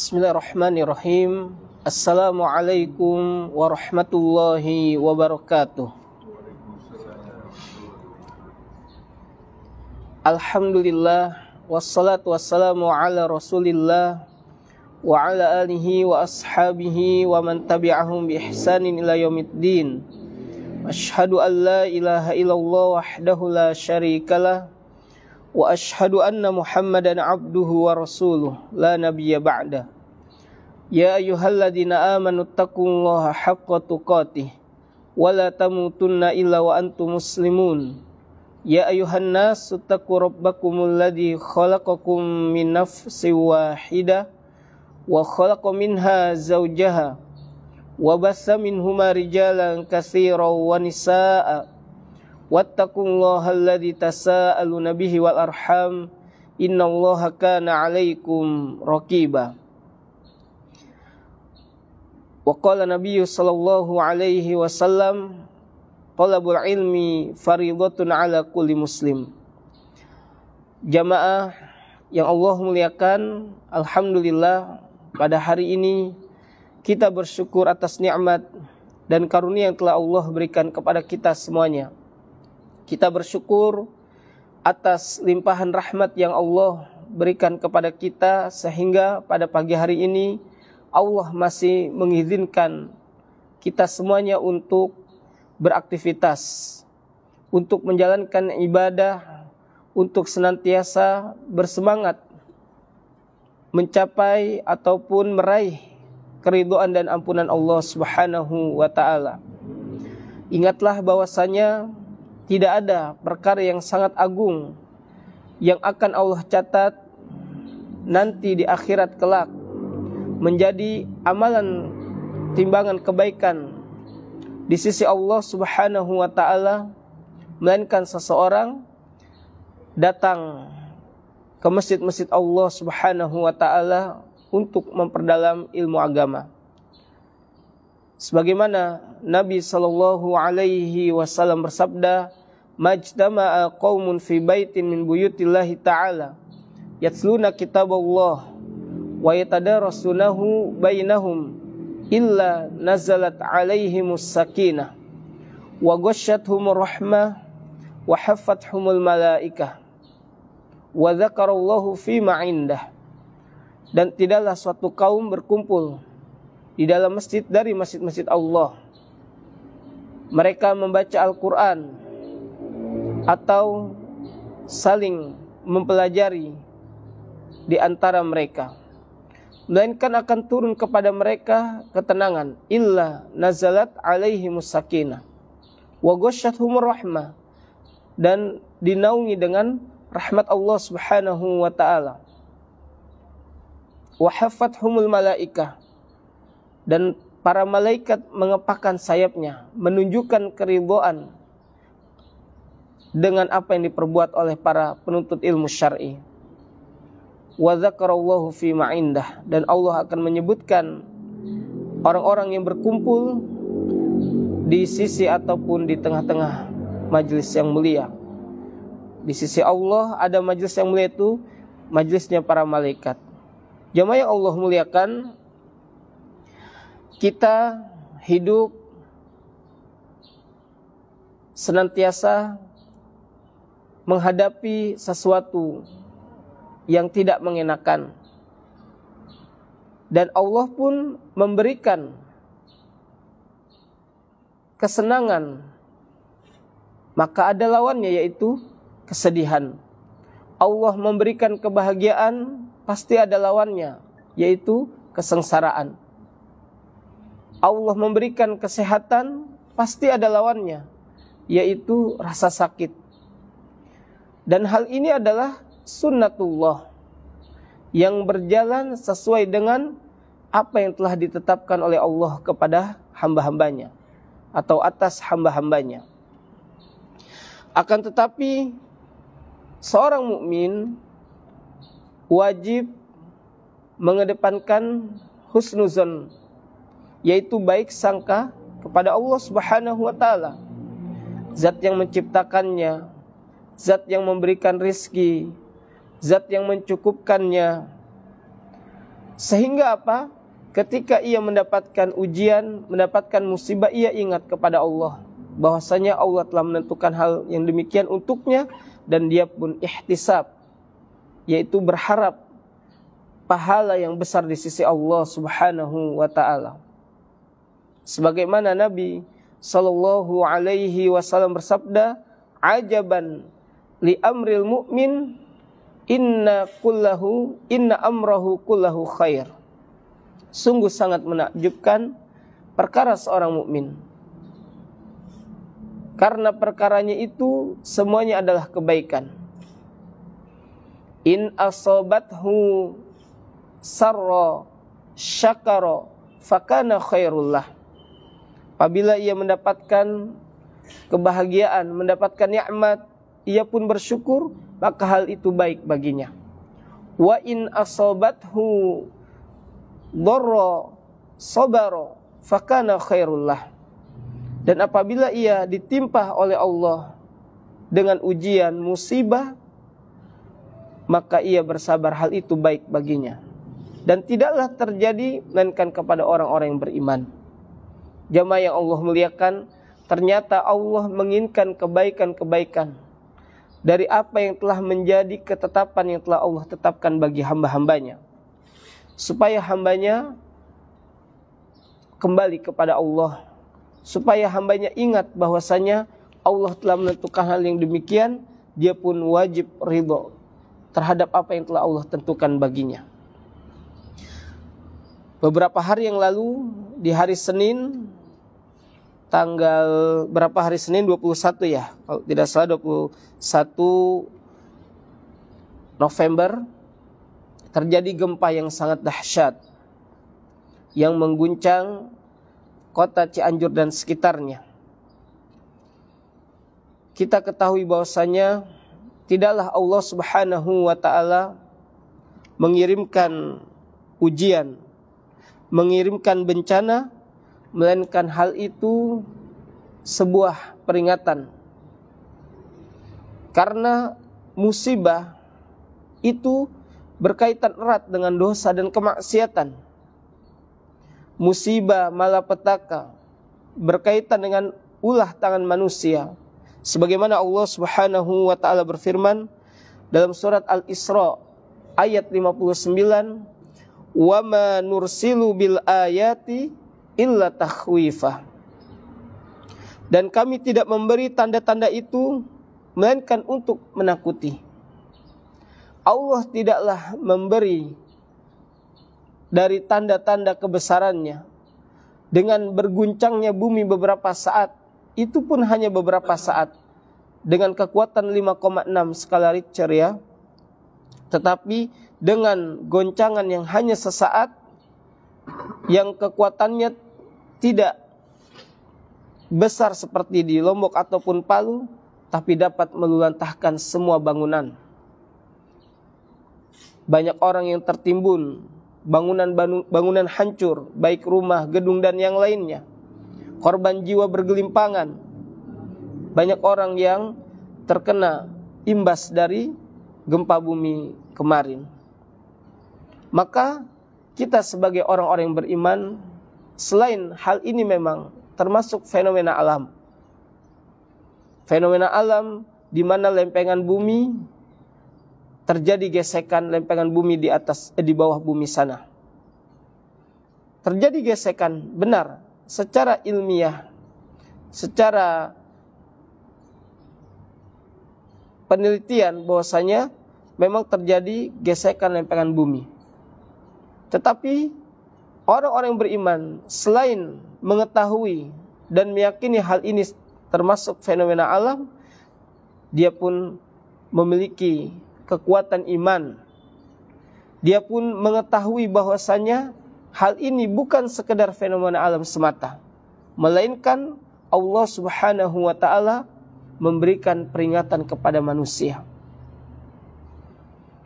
Bismillahirrahmanirrahim. Assalamualaikum warahmatullahi wabarakatuh. Alhamdulillah, wassalatu wassalamu ala rasulillah wa ala alihi wa ashabihi wa man tabi'ahum bi ihsanin ila yaumiddin. Asyhadu an la ilaha illallah wahdahu la syarikalah wa asyhadu anna Muhammadan abduhu wa rasuluh la nabiyya ba'da. Ya ayyuhalladzina amanu taqullaha haqqa tuqatih wa la tamutunna illa wa antum muslimun. Ya ayyuhan nasu taqu rabbakumul ladzi khalaqakum min nafsin wahidah wa khalaqa minha zawjaha wa bassa minhuma rijalan katsiran wa nisaa'a wattaqullaha alladzi tasaaluna bihi wal arham innallaha kana 'alaikum raqiba. Wa qala nabiyyu sallallahu alaihi wasallam talabul ilmi fardhatun 'ala kulli muslim. Jamaah yang Allah muliakan, alhamdulillah pada hari ini kita bersyukur atas nikmat dan karunia yang telah Allah berikan kepada kita semuanya. Kita bersyukur atas limpahan rahmat yang Allah berikan kepada kita sehingga pada pagi hari ini Allah masih mengizinkan kita semuanya untuk beraktivitas, untuk menjalankan ibadah, untuk senantiasa bersemangat mencapai ataupun meraih keridhaan dan ampunan Allah Subhanahu wa taala. Ingatlah bahwasanya tidak ada perkara yang sangat agung yang akan Allah catat nanti di akhirat kelak menjadi amalan timbangan kebaikan di sisi Allah Subhanahu wa taala, melainkan seseorang datang ke masjid-masjid Allah Subhanahu wa taala untuk memperdalam ilmu agama. Sebagaimana Nabi sallallahu alaihi wasallam bersabda, "Majtama'a qaumun fi baitin min buyutillahi ta'ala yatluna kitaballah wa yatadarasunahu bainahum illa nazalat 'alaihimus sakinah wa ghasyyathumur rahmah wa haffathumul malaikah wa dzakarallahu fima 'indah." Dan tidaklah suatu kaum berkumpul di dalam masjid dari masjid-masjid Allah, mereka membaca Al-Quran atau saling mempelajari di antara mereka, melainkan akan turun kepada mereka ketenangan, illa nazalat alaihimus sakinah wa ghasyyathumur rahmah, dan dinaungi dengan rahmat Allah Subhanahu wa taala, wa haffathumul malaikah, dan para malaikat mengepakkan sayapnya, menunjukkan keridhaan dengan apa yang diperbuat oleh para penuntut ilmu syar'i. Wa dzakarallahu fima 'indah, dan Allah akan menyebutkan orang-orang yang berkumpul di sisi ataupun di tengah-tengah majelis yang mulia. Di sisi Allah ada majelis yang mulia, itu majelisnya para malaikat. Jamaah yang Allah muliakan, kita hidup senantiasa menghadapi sesuatu yang tidak mengenakan, dan Allah pun memberikan kesenangan, maka ada lawannya, yaitu kesedihan. Allah memberikan kebahagiaan, pasti ada lawannya, yaitu kesengsaraan. Allah memberikan kesehatan, pasti ada lawannya, yaitu rasa sakit. Dan hal ini adalah sunnatullah yang berjalan sesuai dengan apa yang telah ditetapkan oleh Allah kepada hamba-hambanya atau atas hamba-hambanya. Akan tetapi seorang mukmin wajib mengedepankan husnuzon, yaitu baik sangka kepada Allah Subhanahu wa taala, zat yang menciptakannya, zat yang memberikan rizki, zat yang mencukupkannya, Sehingga apa? Ketika ia mendapatkan ujian, mendapatkan musibah, ia ingat kepada Allah, bahwasanya Allah telah menentukan hal yang demikian untuknya, dan dia pun ihtisab, yaitu berharap pahala yang besar di sisi Allah Subhanahu wa ta'ala. Sebagaimana Nabi sallallahu alaihi wasallam bersabda, ajaban li amril mu'min, inna amrahu kullahu khair. Sungguh sangat menakjubkan perkara seorang mukmin, karena perkaranya itu semuanya adalah kebaikan. In asobathu sarra syakara fakana khairullah. Apabila ia mendapatkan kebahagiaan, mendapatkan nikmat, ia pun bersyukur, maka hal itu baik baginya. Wa in asobathu dharra sabara fakana khairullah. Dan apabila ia ditimpa oleh Allah dengan ujian, musibah, maka ia bersabar, hal itu baik baginya. Dan tidaklah terjadi melainkan kepada orang-orang yang beriman. Jamaah yang Allah muliakan, ternyata Allah menginginkan kebaikan-kebaikan dari apa yang telah menjadi ketetapan yang telah Allah tetapkan bagi hamba-hambanya, supaya hambanya kembali kepada Allah, supaya hambanya ingat bahwasanya Allah telah menentukan hal yang demikian, dia pun wajib ridho terhadap apa yang telah Allah tentukan baginya. Beberapa hari yang lalu, di hari Senin, tanggal berapa hari Senin? 21 ya, kalau tidak salah 21 November, terjadi gempa yang sangat dahsyat yang mengguncang kota Cianjur dan sekitarnya. Kita ketahui bahwasanya tidaklah Allah Subhanahu wa ta'ala mengirimkan ujian, mengirimkan bencana, melainkan hal itu sebuah peringatan. Karena musibah itu berkaitan erat dengan dosa dan kemaksiatan. Musibah malapetaka berkaitan dengan ulah tangan manusia. Sebagaimana Allah Subhanahu wa ta'ala berfirman dalam surat Al-Isra ayat 59, wa ma nursilu bil ayati illa takhwifa. Dan kami tidak memberi tanda-tanda itu melainkan untuk menakuti. Allah tidaklah memberi dari tanda-tanda kebesarannya dengan berguncangnya bumi beberapa saat, itu pun hanya beberapa saat, dengan kekuatan 5,6 skala Richter ya, tetapi dengan goncangan yang hanya sesaat, yang kekuatannya tidak besar seperti di Lombok ataupun Palu, tapi dapat meluluhlantahkan semua bangunan. Banyak orang yang tertimbun, bangunan hancur, baik rumah, gedung dan yang lainnya. Korban jiwa bergelimpangan. Banyak orang yang terkena imbas dari gempa bumi kemarin. Maka kita sebagai orang-orang yang beriman, selain hal ini memang termasuk fenomena alam. Fenomena alam di mana lempengan bumi terjadi gesekan, lempengan bumi di bawah bumi sana. Terjadi gesekan, benar, secara ilmiah, secara penelitian bahwasanya memang terjadi gesekan lempengan bumi. Tetapi orang-orang yang beriman selain mengetahui dan meyakini hal ini termasuk fenomena alam, dia pun memiliki kekuatan iman. Dia pun mengetahui bahwasanya hal ini bukan sekedar fenomena alam semata, melainkan Allah Subhanahu wa ta'ala memberikan peringatan kepada manusia.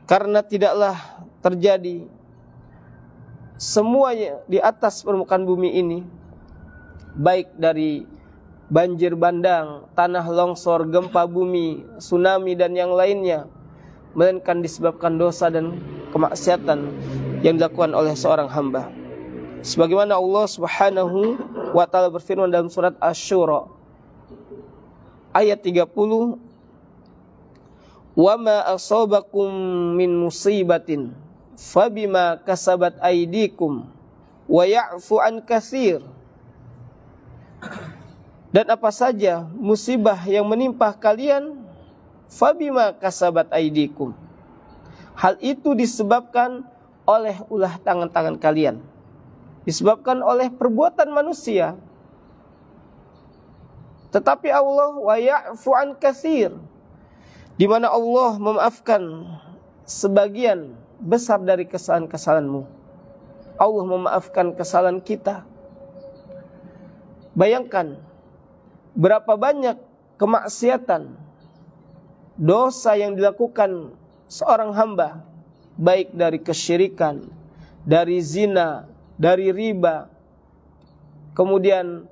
Karena tidaklah terjadi semuanya di atas permukaan bumi ini, baik dari banjir bandang, tanah longsor, gempa bumi, tsunami dan yang lainnya, melainkan disebabkan dosa dan kemaksiatan yang dilakukan oleh seorang hamba. Sebagaimana Allah Subhanahu wa taala berfirman dalam surat Asy-Syura ayat 30, "Wa ma asabakum min musibatin fabima kasabat aydikum wa ya'fu an katsir." Dan apa saja musibah yang menimpa kalian, fabima kasabat aydikum, hal itu disebabkan oleh ulah tangan-tangan kalian, disebabkan oleh perbuatan manusia. Tetapi Allah wa ya'fu an katsir, di mana Allah memaafkan sebagian besar dari kesalahan-kesalahanmu. Allah memaafkan kesalahan kita. Bayangkan berapa banyak kemaksiatan, dosa yang dilakukan seorang hamba, baik dari kesyirikan, dari zina, dari riba, kemudian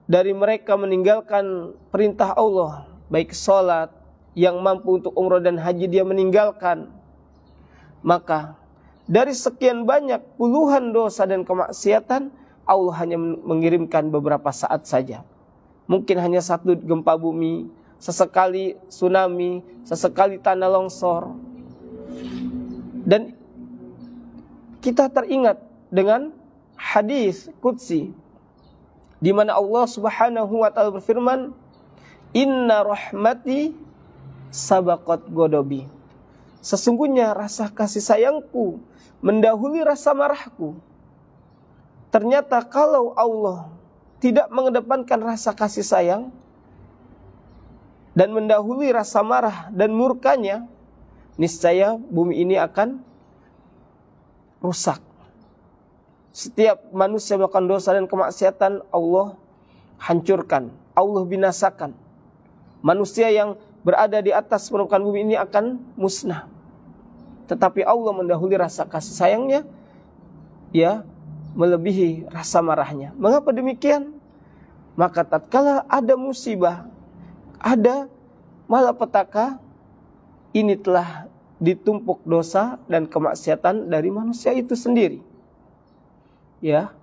dari mereka meninggalkan perintah Allah, baik sholat, yang mampu untuk umrah dan haji dia meninggalkan. Maka dari sekian banyak puluhan dosa dan kemaksiatan, Allah hanya mengirimkan beberapa saat saja. Mungkin hanya satu gempa bumi, sesekali tsunami, sesekali tanah longsor. Dan kita teringat dengan hadis qudsi di mana Allah Subhanahu wa taala berfirman, "Inna rahmati sabaqat ghadabi." Sesungguhnya rasa kasih sayangku mendahului rasa marahku. Ternyata kalau Allah tidak mengedepankan rasa kasih sayang dan mendahului rasa marah dan murkanya, niscaya bumi ini akan rusak. Setiap manusia melakukan dosa dan kemaksiatan, Allah hancurkan, Allah binasakan. Manusia yang berada di atas permukaan bumi ini akan musnah. Tetapi Allah mendahului rasa kasih sayangnya, ya, melebihi rasa marahnya. Mengapa demikian? Maka tatkala ada musibah, ada malapetaka, ini telah ditumpuk dosa dan kemaksiatan dari manusia itu sendiri. Ya.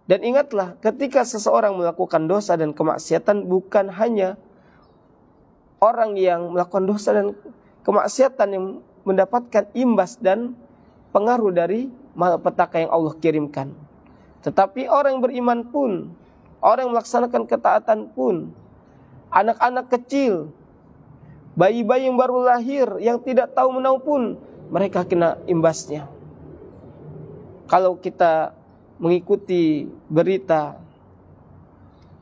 Dan ingatlah, ketika seseorang melakukan dosa dan kemaksiatan, bukan hanya orang yang melakukan dosa dan kemaksiatan yang mendapatkan imbas dan pengaruh dari malapetaka yang Allah kirimkan, tetapi orang yang beriman pun, orang yang melaksanakan ketaatan pun, anak-anak kecil, bayi-bayi yang baru lahir, yang tidak tahu menahu pun, mereka kena imbasnya. Kalau kita mengikuti berita,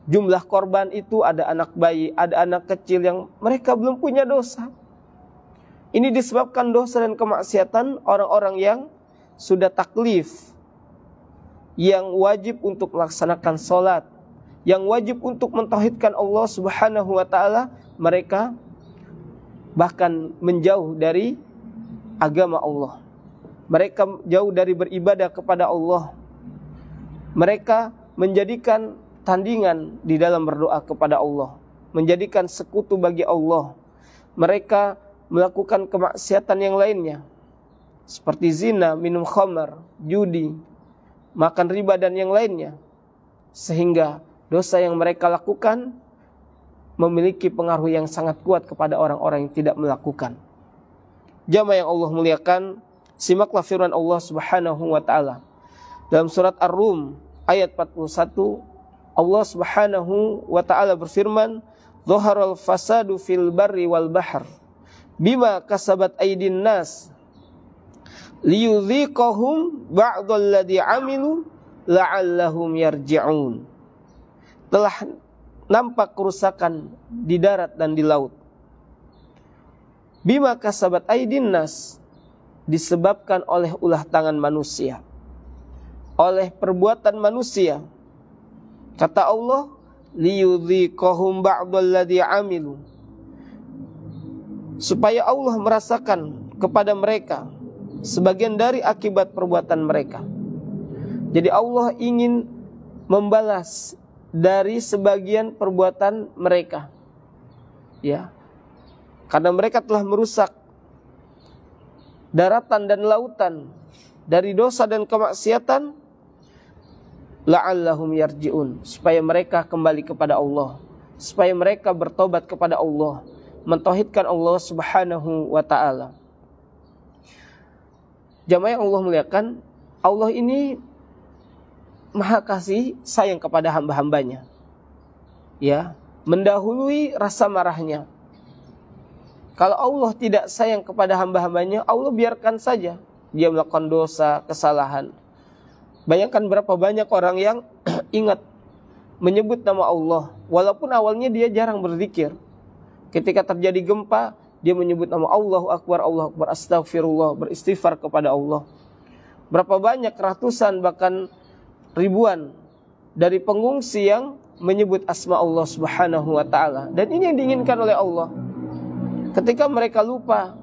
jumlah korban itu ada anak bayi, ada anak kecil yang mereka belum punya dosa. Ini disebabkan dosa dan kemaksiatan orang-orang yang sudah taklif, yang wajib untuk melaksanakan sholat, yang wajib untuk mentauhidkan Allah Subhanahu wa ta'ala. Mereka bahkan menjauh dari agama Allah. Mereka jauh dari beribadah kepada Allah. Mereka menjadikan tandingan di dalam berdoa kepada Allah, menjadikan sekutu bagi Allah. Mereka melakukan kemaksiatan yang lainnya, seperti zina, minum khamar, judi, makan riba dan yang lainnya. Sehingga dosa yang mereka lakukan memiliki pengaruh yang sangat kuat kepada orang-orang yang tidak melakukan. Jamaah yang Allah muliakan, simaklah firman Allah Subhanahu wa ta'ala dalam surat Ar-Rum ayat 41. Allah Subhanahu wa ta'ala berfirman, "Dhaharal fasadu fil barri wal bahr bima kasabat aydin nas liyudhiqahum ba'dalladzi 'amilu la'allahum yarji'un." Telah nampak kerusakan di darat dan di laut. Bima kasabat aydin nas, disebabkan oleh ulah tangan manusia, oleh perbuatan manusia. Kata Allah, liyudhiqahum ba'dalladzi 'amilu, supaya Allah merasakan kepada mereka sebagian dari akibat perbuatan mereka. Jadi Allah ingin membalas dari sebagian perbuatan mereka, ya, karena mereka telah merusak daratan dan lautan dari dosa dan kemaksiatan, la'allahum yarji'un, supaya mereka kembali kepada Allah, supaya mereka bertobat kepada Allah, mentauhidkan Allah Subhanahu wa ta'ala. Jamaah yang Allah muliakan, Allah ini maha kasih sayang kepada hamba-hambanya, ya, mendahului rasa marahnya. Kalau Allah tidak sayang kepada hamba-hambanya, Allah biarkan saja dia melakukan dosa, kesalahan. Bayangkan berapa banyak orang yang ingat menyebut nama Allah, walaupun awalnya dia jarang berzikir. Ketika terjadi gempa, dia menyebut nama Allahu Akbar, astagfirullah, beristighfar kepada Allah. Berapa banyak, ratusan bahkan ribuan dari pengungsi yang menyebut asma Allah Subhanahu wa ta'ala. Dan ini yang diinginkan oleh Allah. Ketika mereka lupa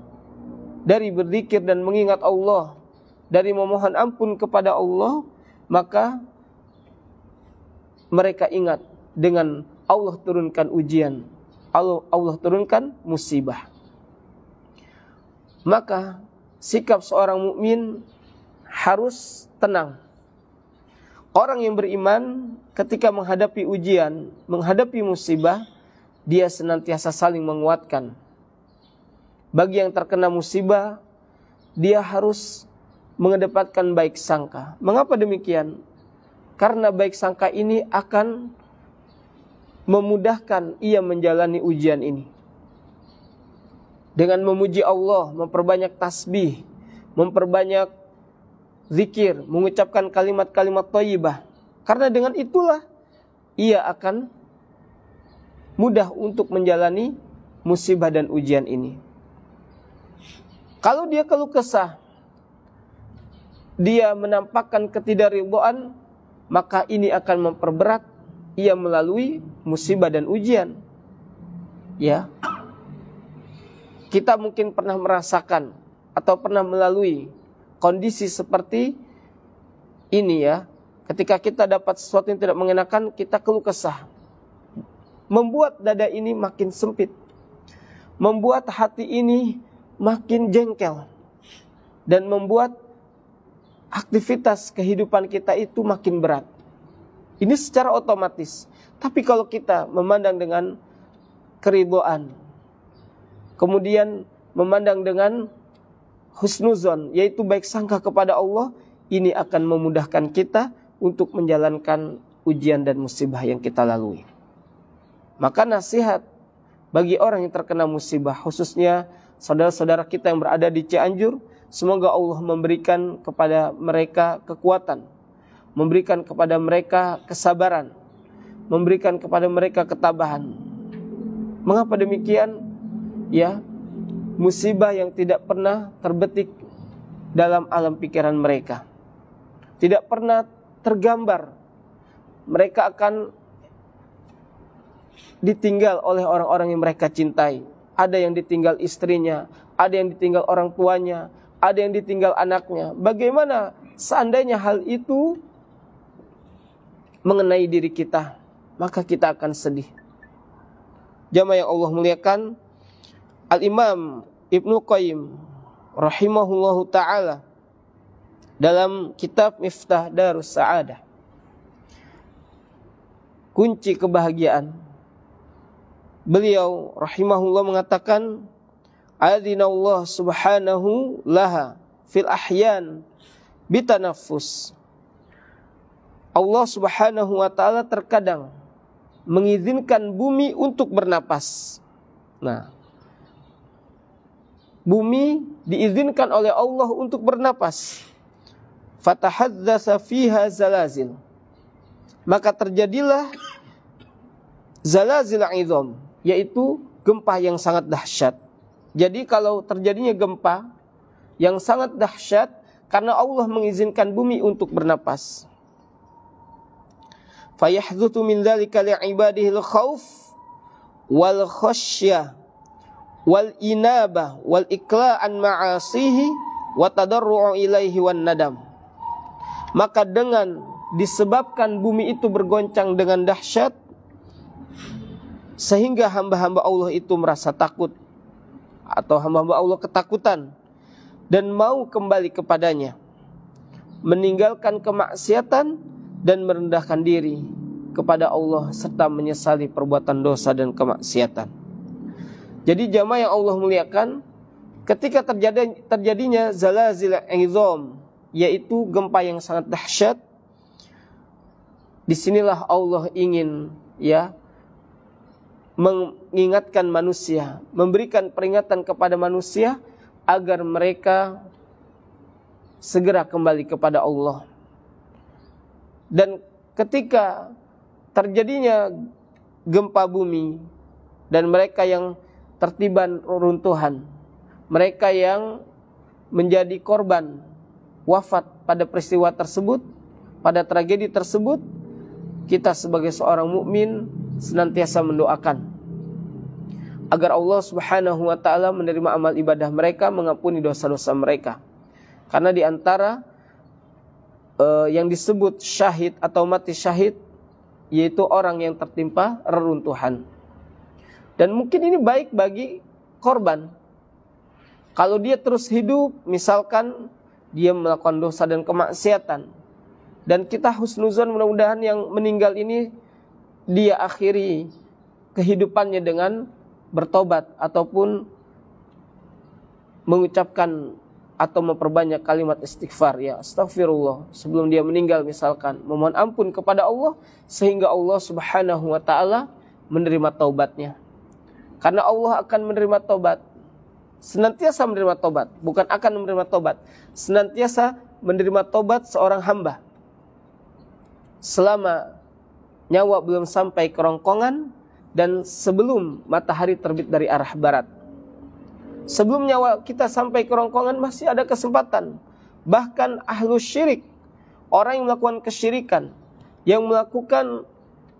dari berzikir dan mengingat Allah, dari memohon ampun kepada Allah, maka mereka ingat dengan Allah turunkan ujian, Allah turunkan musibah. Maka sikap seorang mukmin harus tenang. Orang yang beriman ketika menghadapi ujian, menghadapi musibah, dia senantiasa saling menguatkan. Bagi yang terkena musibah, dia harus mengedepankan baik sangka. Mengapa demikian? Karena baik sangka ini akan memudahkan ia menjalani ujian ini. Dengan memuji Allah, memperbanyak tasbih, memperbanyak zikir, mengucapkan kalimat-kalimat thayyibah. Karena dengan itulah ia akan mudah untuk menjalani musibah dan ujian ini. Kalau dia keluh kesah, dia menampakkan ketidakridhaan, maka ini akan memperberat ia melalui musibah dan ujian. Ya. Kita mungkin pernah merasakan atau pernah melalui kondisi seperti ini, ya. Ketika kita dapat sesuatu yang tidak mengenakan, kita keluh kesah. Membuat dada ini makin sempit. Membuat hati ini makin jengkel. Dan membuat aktivitas kehidupan kita itu makin berat. Ini secara otomatis. Tapi kalau kita memandang dengan keridhaan, kemudian memandang dengan husnuzon, yaitu baik sangka kepada Allah, ini akan memudahkan kita untuk menjalankan ujian dan musibah yang kita lalui. Maka nasihat bagi orang yang terkena musibah, khususnya saudara-saudara kita yang berada di Cianjur, semoga Allah memberikan kepada mereka kekuatan, memberikan kepada mereka kesabaran, memberikan kepada mereka ketabahan. Mengapa demikian? Ya, musibah yang tidak pernah terbetik dalam alam pikiran mereka, tidak pernah tergambar. Mereka akan ditinggal oleh orang-orang yang mereka cintai. Ada yang ditinggal istrinya, ada yang ditinggal orang tuanya, ada yang ditinggal anaknya. Bagaimana seandainya hal itu mengenai diri kita? Maka kita akan sedih. Jamaah yang Allah muliakan, Al-Imam Ibnu Qayyim rahimahullahu ta'ala dalam kitab Miftah Darus Sa'adah, kunci kebahagiaan, beliau rahimahullah mengatakan, adzinallahu subhanahu laha fil ahyan bitanaffus. Allah Subhanahu wa ta'ala terkadang mengizinkan bumi untuk bernapas. Nah, bumi diizinkan oleh Allah untuk bernapas. Fatahaddatsa fiha zalazil. Maka terjadilah zalazil 'idham, yaitu gempa yang sangat dahsyat. Jadi kalau terjadinya gempa yang sangat dahsyat, karena Allah mengizinkan bumi untuk bernapas. Fayahdutsu min dzalika li'ibadihi al-khauf wal khasyah wal inabah wal ikla'an ma'asihi wa tadarru'u ilaihi wan nadam. Maka dengan disebabkan bumi itu bergoncang dengan dahsyat, sehingga hamba-hamba Allah itu merasa takut, atau hamba-hamba Allah ketakutan dan mau kembali kepadanya. meninggalkan kemaksiatan dan merendahkan diri kepada Allah serta menyesali perbuatan dosa dan kemaksiatan. Jadi jamaah yang Allah muliakan, ketika terjadinya zalazil izam, yaitu gempa yang sangat dahsyat, disinilah Allah ingin mengingatkan manusia, memberikan peringatan kepada manusia agar mereka segera kembali kepada Allah. Dan ketika terjadinya gempa bumi dan mereka yang tertiban runtuhan, mereka yang menjadi korban wafat pada peristiwa tersebut, pada tragedi tersebut, kita sebagai seorang mukmin senantiasa mendoakan agar Allah Subhanahu wa taala menerima amal ibadah mereka, mengampuni dosa-dosa mereka. Karena di antara yang disebut syahid atau mati syahid, yaitu orang yang tertimpa reruntuhan. Dan mungkin ini baik bagi korban. Kalau dia terus hidup, misalkan dia melakukan dosa dan kemaksiatan, dan kita husnuzon, mudah-mudahan yang meninggal ini dia akhiri kehidupannya dengan bertobat ataupun mengucapkan atau memperbanyak kalimat istighfar, ya astagfirullah, sebelum dia meninggal misalkan, memohon ampun kepada Allah, sehingga Allah Subhanahu wa taala menerima taubatnya. Karena Allah akan menerima taubat, senantiasa menerima taubat, bukan akan menerima taubat, senantiasa menerima taubat seorang hamba selama nyawa belum sampai kerongkongan dan sebelum matahari terbit dari arah barat. Sebelum nyawa kita sampai kerongkongan masih ada kesempatan. Bahkan ahlus syirik, orang yang melakukan kesyirikan, yang melakukan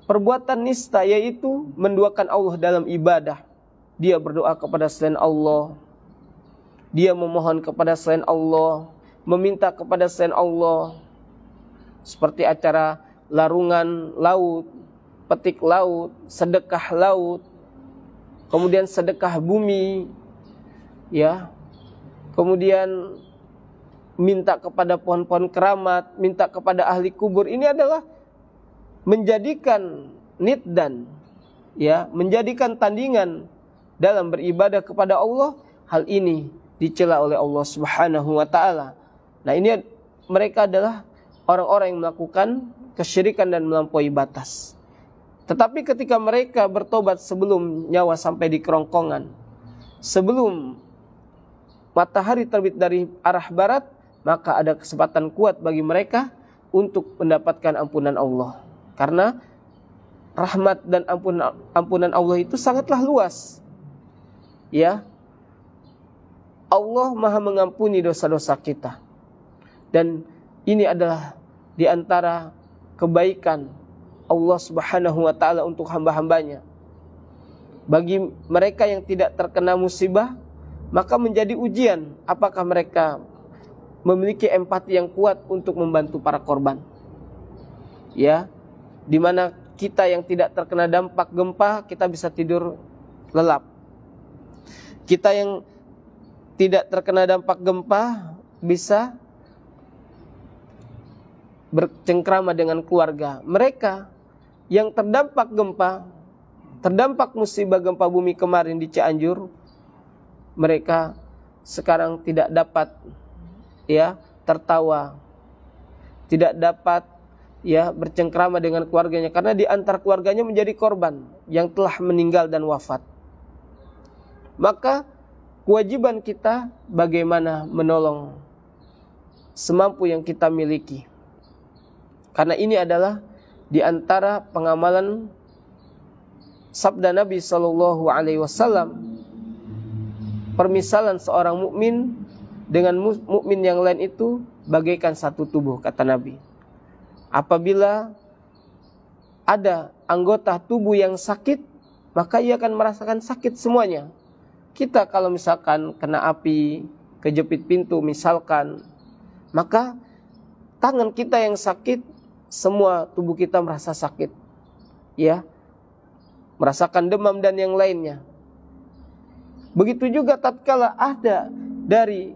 perbuatan nista, yaitu menduakan Allah dalam ibadah. Dia berdoa kepada selain Allah, dia memohon kepada selain Allah, meminta kepada selain Allah, seperti acara larungan laut, petik laut, sedekah laut, kemudian sedekah bumi, ya, kemudian minta kepada pohon-pohon keramat, minta kepada ahli kubur. Ini adalah menjadikan niddan, ya, menjadikan tandingan dalam beribadah kepada Allah. Hal ini dicela oleh Allah Subhanahu wa taala. Nah, ini mereka adalah orang-orang yang melakukan kesyirikan dan melampaui batas. Tetapi ketika mereka bertobat sebelum nyawa sampai di kerongkongan, sebelum matahari terbit dari arah barat, maka ada kesempatan kuat bagi mereka untuk mendapatkan ampunan Allah. Karena rahmat dan ampunan Allah itu sangatlah luas. Ya, Allah Maha mengampuni dosa-dosa kita. Dan ini adalah di antara kebaikan Allah Subhanahu wa taala untuk hamba-hambanya. Bagi mereka yang tidak terkena musibah, maka menjadi ujian apakah mereka memiliki empati yang kuat untuk membantu para korban. Ya, di mana kita yang tidak terkena dampak gempa, kita bisa tidur lelap. Kita yang tidak terkena dampak gempa bisa bercengkrama dengan keluarga. Mereka yang terdampak gempa, terdampak musibah gempa bumi kemarin di Cianjur, mereka sekarang tidak dapat tertawa, tidak dapat bercengkrama dengan keluarganya, karena di antar keluarganya menjadi korban yang telah meninggal dan wafat. Maka kewajiban kita bagaimana menolong semampu yang kita miliki. Karena ini adalah di antara pengamalan sabda Nabi SAW, permisalan seorang mukmin dengan mukmin yang lain itu bagaikan satu tubuh, kata Nabi. Apabila ada anggota tubuh yang sakit, maka ia akan merasakan sakit semuanya. Kita kalau misalkan kena api, kejepit pintu misalkan, maka tangan kita yang sakit, semua tubuh kita merasa sakit, ya, merasakan demam dan yang lainnya. Begitu juga tatkala ada dari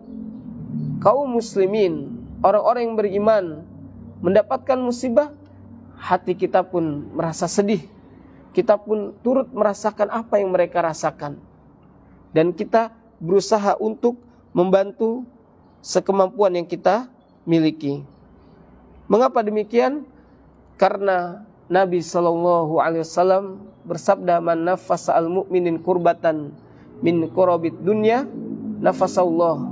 kaum muslimin orang-orang yang beriman mendapatkan musibah, hati kita pun merasa sedih. Kita pun turut merasakan apa yang mereka rasakan. Dan kita berusaha untuk membantu sekemampuan yang kita miliki. Mengapa demikian? Karena Nabi SAW bersabda, "Man nafasa al-mu'minin kurbatan min kurabid dunya, nafasallah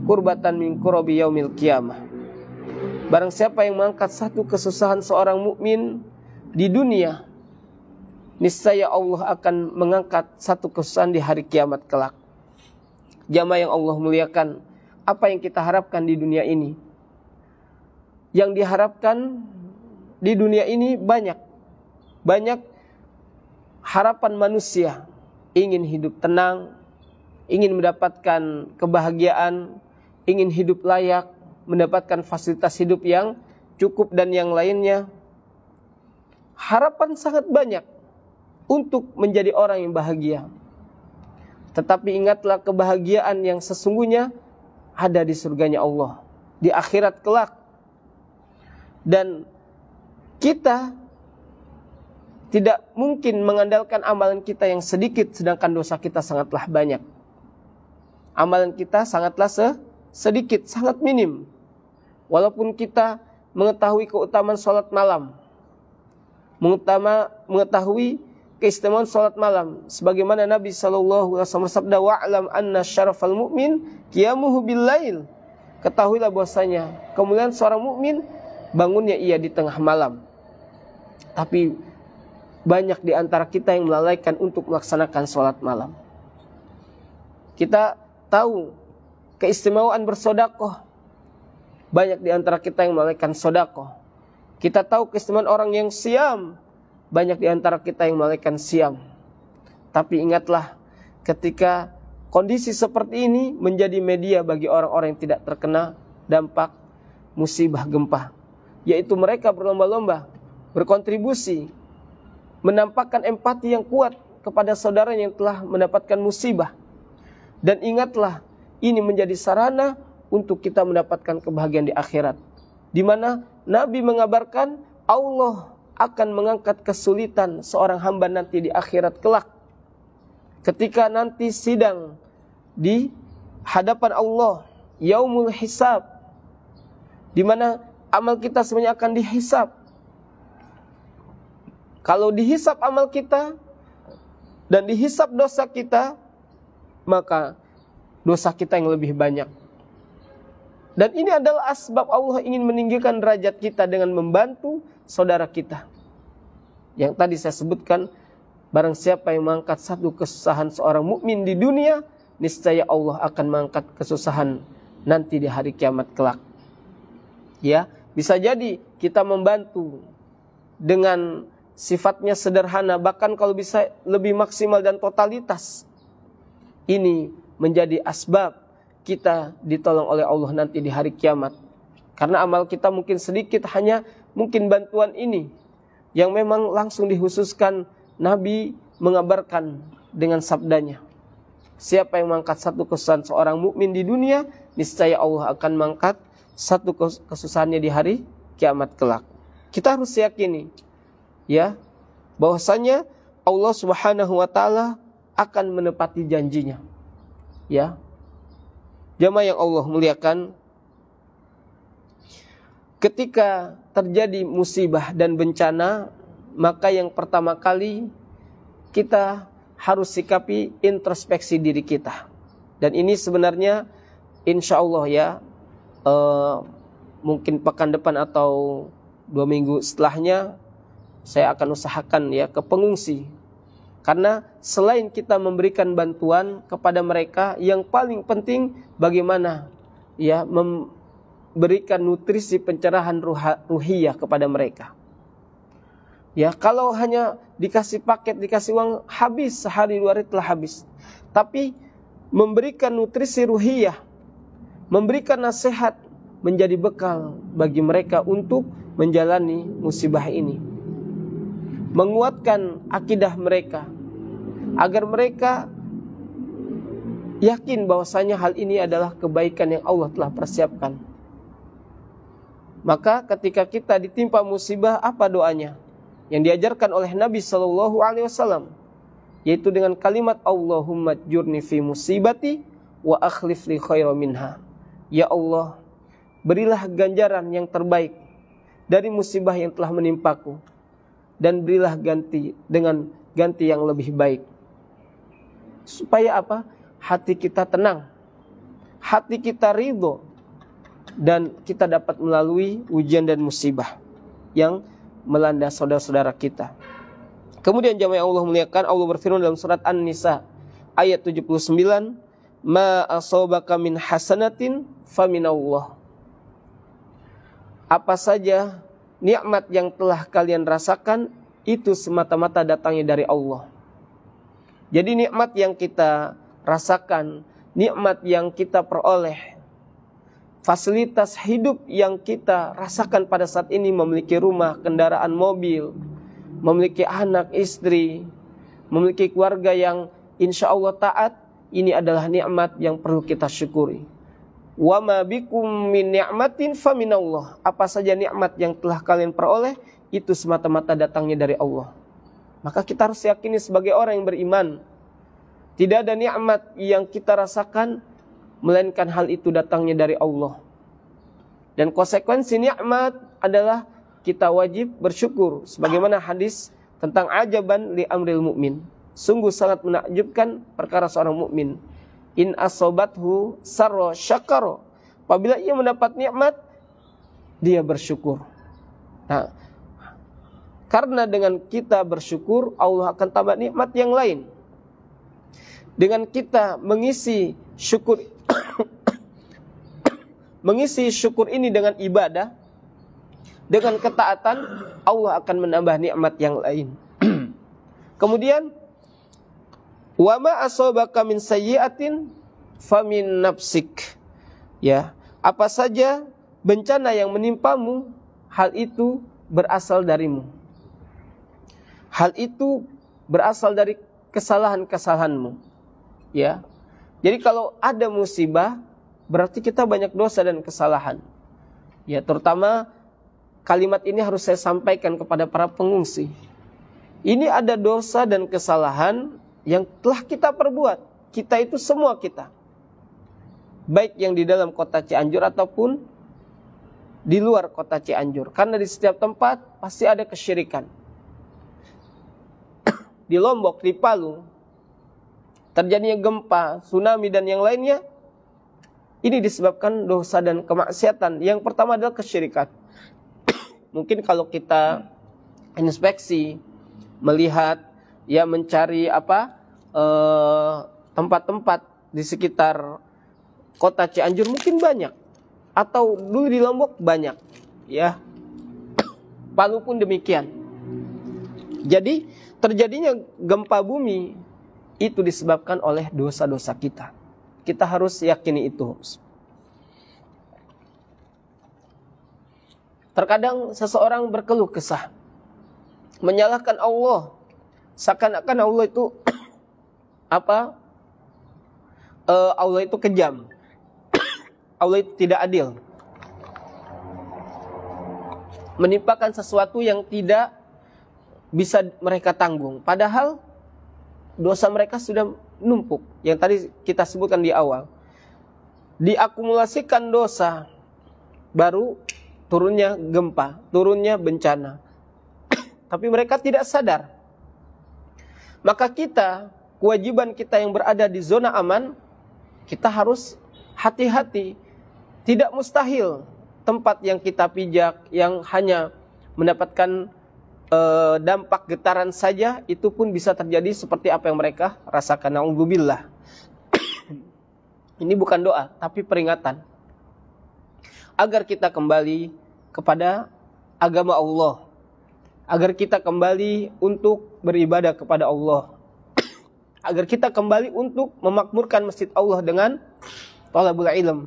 kurbatan min kurabi yaumil qiyamah." Barang siapa yang mengangkat satu kesusahan seorang mukmin di dunia, niscaya Allah akan mengangkat satu kesusahan di hari kiamat kelak. Jamaah yang Allah muliakan, apa yang kita harapkan di dunia ini? Yang diharapkan di dunia ini banyak harapan manusia. Ingin hidup tenang, ingin mendapatkan kebahagiaan, ingin hidup layak, mendapatkan fasilitas hidup yang cukup dan yang lainnya. Harapan sangat banyak untuk menjadi orang yang bahagia. Tetapi ingatlah, kebahagiaan yang sesungguhnya ada di surganya Allah, di akhirat kelak. Dan kita tidak mungkin mengandalkan amalan kita yang sedikit sedangkan dosa kita sangatlah banyak. Amalan kita sangatlah sedikit, sangat minim. Walaupun kita mengetahui keutamaan salat malam, mengetahui keistimewaan salat malam, sebagaimana Nabi SAW bersabda, "Wa'lam anna syarafal mu'min qiyamuhu bil-lail." Ketahuilah bahwasanya kemuliaan seorang mukmin bangunnya ia di tengah malam. Tapi banyak di antara kita yang melalaikan untuk melaksanakan salat malam. Kita tahu keistimewaan bersedekah. Banyak di antara kita yang melalaikan sedekah. Kita tahu keistimewaan orang yang siam. Banyak di antara kita yang melalaikan siam. Tapi ingatlah, ketika kondisi seperti ini menjadi media bagi orang-orang yang tidak terkena dampak musibah gempa, yaitu mereka berlomba-lomba berkontribusi, menampakkan empati yang kuat kepada saudara yang telah mendapatkan musibah. Dan ingatlah, ini menjadi sarana untuk kita mendapatkan kebahagiaan di akhirat, di mana Nabi mengabarkan Allah akan mengangkat kesulitan seorang hamba nanti di akhirat kelak. Ketika nanti sidang di hadapan Allah, yaumul hisab, di mana amal kita semuanya akan dihisab. Kalau dihisab amal kita dan dihisab dosa kita, maka dosa kita yang lebih banyak. Dan ini adalah asbab Allah ingin meninggikan derajat kita dengan membantu saudara kita. Yang tadi saya sebutkan, barang siapa yang mengangkat satu kesusahan seorang mukmin di dunia, niscaya Allah akan mengangkat kesusahan nanti di hari kiamat kelak. Ya, bisa jadi kita membantu dengan sifatnya sederhana, bahkan kalau bisa lebih maksimal dan totalitas. Ini menjadi asbab kita ditolong oleh Allah nanti di hari kiamat. Karena amal kita mungkin sedikit, hanya mungkin bantuan ini yang memang langsung dikhususkan. Nabi mengabarkan dengan sabdanya, siapa yang mengangkat satu kesusahan seorang mukmin di dunia, niscaya Allah akan mengangkat satu kesusahannya di hari kiamat kelak. Kita harus yakini, ya, bahwasanya Allah Subhanahu wa taala akan menepati janjinya. Ya. Jamaah yang Allah muliakan, ketika terjadi musibah dan bencana, maka yang pertama kali kita harus sikapi introspeksi diri kita. Dan ini sebenarnya insya Allah ya, mungkin pekan depan atau 2 minggu setelahnya saya akan usahakan ya ke pengungsi. Karena selain kita memberikan bantuan kepada mereka, yang paling penting bagaimana ya memberikan nutrisi pencerahan ruhiyah kepada mereka. Ya, kalau hanya dikasih paket, dikasih uang, habis sehari 2 hari telah habis. Tapi memberikan nutrisi ruhiyah, memberikan nasihat, menjadi bekal bagi mereka untuk menjalani musibah ini. Menguatkan akidah mereka, agar mereka yakin bahwasanya hal ini adalah kebaikan yang Allah telah persiapkan. Maka ketika kita ditimpa musibah, apa doanya? Yang diajarkan oleh Nabi SAW, yaitu dengan kalimat Allahumma jurni fi musibati wa akhlif li khairan minha. Ya Allah, berilah ganjaran yang terbaik dari musibah yang telah menimpaku, dan berilah ganti dengan ganti yang lebih baik. Supaya apa? Hati kita tenang, hati kita ridho, dan kita dapat melalui ujian dan musibah yang melanda saudara-saudara kita. Kemudian jamaah yang Allah muliakan, Allah berfirman dalam surat An-Nisa ayat 79, ma asabaka min hasanatin faminallah. Apa saja nikmat yang telah kalian rasakan itu semata-mata datangnya dari Allah. Jadi nikmat yang kita rasakan, nikmat yang kita peroleh, fasilitas hidup yang kita rasakan pada saat ini, memiliki rumah, kendaraan, mobil, memiliki anak, istri, memiliki keluarga yang insya Allah taat, ini adalah nikmat yang perlu kita syukuri. Wa ma bikum min ni'matin faminallah. Apa saja nikmat yang telah kalian peroleh, itu semata-mata datangnya dari Allah. Maka kita harus yakini sebagai orang yang beriman, tidak ada nikmat yang kita rasakan melainkan hal itu datangnya dari Allah. Dan konsekuensi nikmat adalah kita wajib bersyukur. Sebagaimana hadis tentang ajaban li amril mu'min. Sungguh sangat menakjubkan perkara seorang mukmin. In asobathu sarra syakara. Apabila ia mendapat nikmat, dia bersyukur. Nah, karena dengan kita bersyukur, Allah akan tambah nikmat yang lain. Dengan kita mengisi syukur ini dengan ibadah, dengan ketaatan, Allah akan menambah nikmat yang lain. Kemudian, wa ma asabaka min sayyi'atin famin nafsik. Ya, apa saja bencana yang menimpamu, hal itu berasal darimu. Hal itu berasal dari kesalahan-kesalahanmu. Ya. Jadi kalau ada musibah, berarti kita banyak dosa dan kesalahan. Ya, terutama kalimat ini harus saya sampaikan kepada para pengungsi. Ini ada dosa dan kesalahan yang telah kita perbuat. Kita itu semua kita. Baik yang di dalam kota Cianjur ataupun di luar kota Cianjur. Karena di setiap tempat pasti ada kesyirikan. Di Lombok, di Palu, terjadinya gempa, tsunami dan yang lainnya, ini disebabkan dosa dan kemaksiatan. Yang pertama adalah kesyirikan. Mungkin kalau kita inspeksi, melihat, ya mencari tempat-tempat di sekitar kota Cianjur mungkin banyak, atau dulu di Lombok banyak, ya. Palu pun demikian. Jadi terjadinya gempa bumi itu disebabkan oleh dosa-dosa kita. Kita harus yakini itu. Terkadang seseorang berkeluh kesah, menyalahkan Allah, seakan-akan Allah itu Allah itu kejam, Allah itu tidak adil, menimpakan sesuatu yang tidak bisa mereka tanggung. Padahal dosa mereka sudah numpuk. Yang tadi kita sebutkan di awal, diakumulasikan dosa, baru turunnya gempa, turunnya bencana. Tapi mereka tidak sadar. Maka kita, kewajiban kita yang berada di zona aman, kita harus hati-hati. Tidak mustahil tempat yang kita pijak, yang hanya mendapatkan dampak getaran saja, itu pun bisa terjadi seperti apa yang mereka rasakan. Na'udzubillah. Ini bukan doa, tapi peringatan. Agar kita kembali kepada agama Allah. Agar kita kembali untuk beribadah kepada Allah. Agar kita kembali untuk memakmurkan masjid Allah dengan talabul ilm.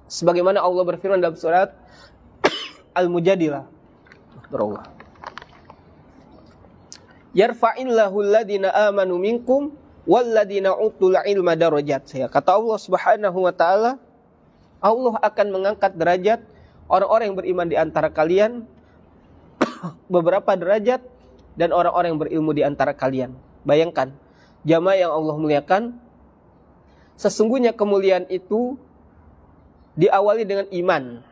Sebagaimana Allah berfirman dalam surat Al-Mujadilah. Berallah. Yarfa'illahu alladhina amanu minkum walladhina utul ilma darajat. Kata Allah Subhanahu wa taala, Allah akan mengangkat derajat orang-orang yang beriman di antara kalian beberapa derajat dan orang-orang yang berilmu di antara kalian. Bayangkan, jamaah yang Allah muliakan, sesungguhnya kemuliaan itu diawali dengan iman.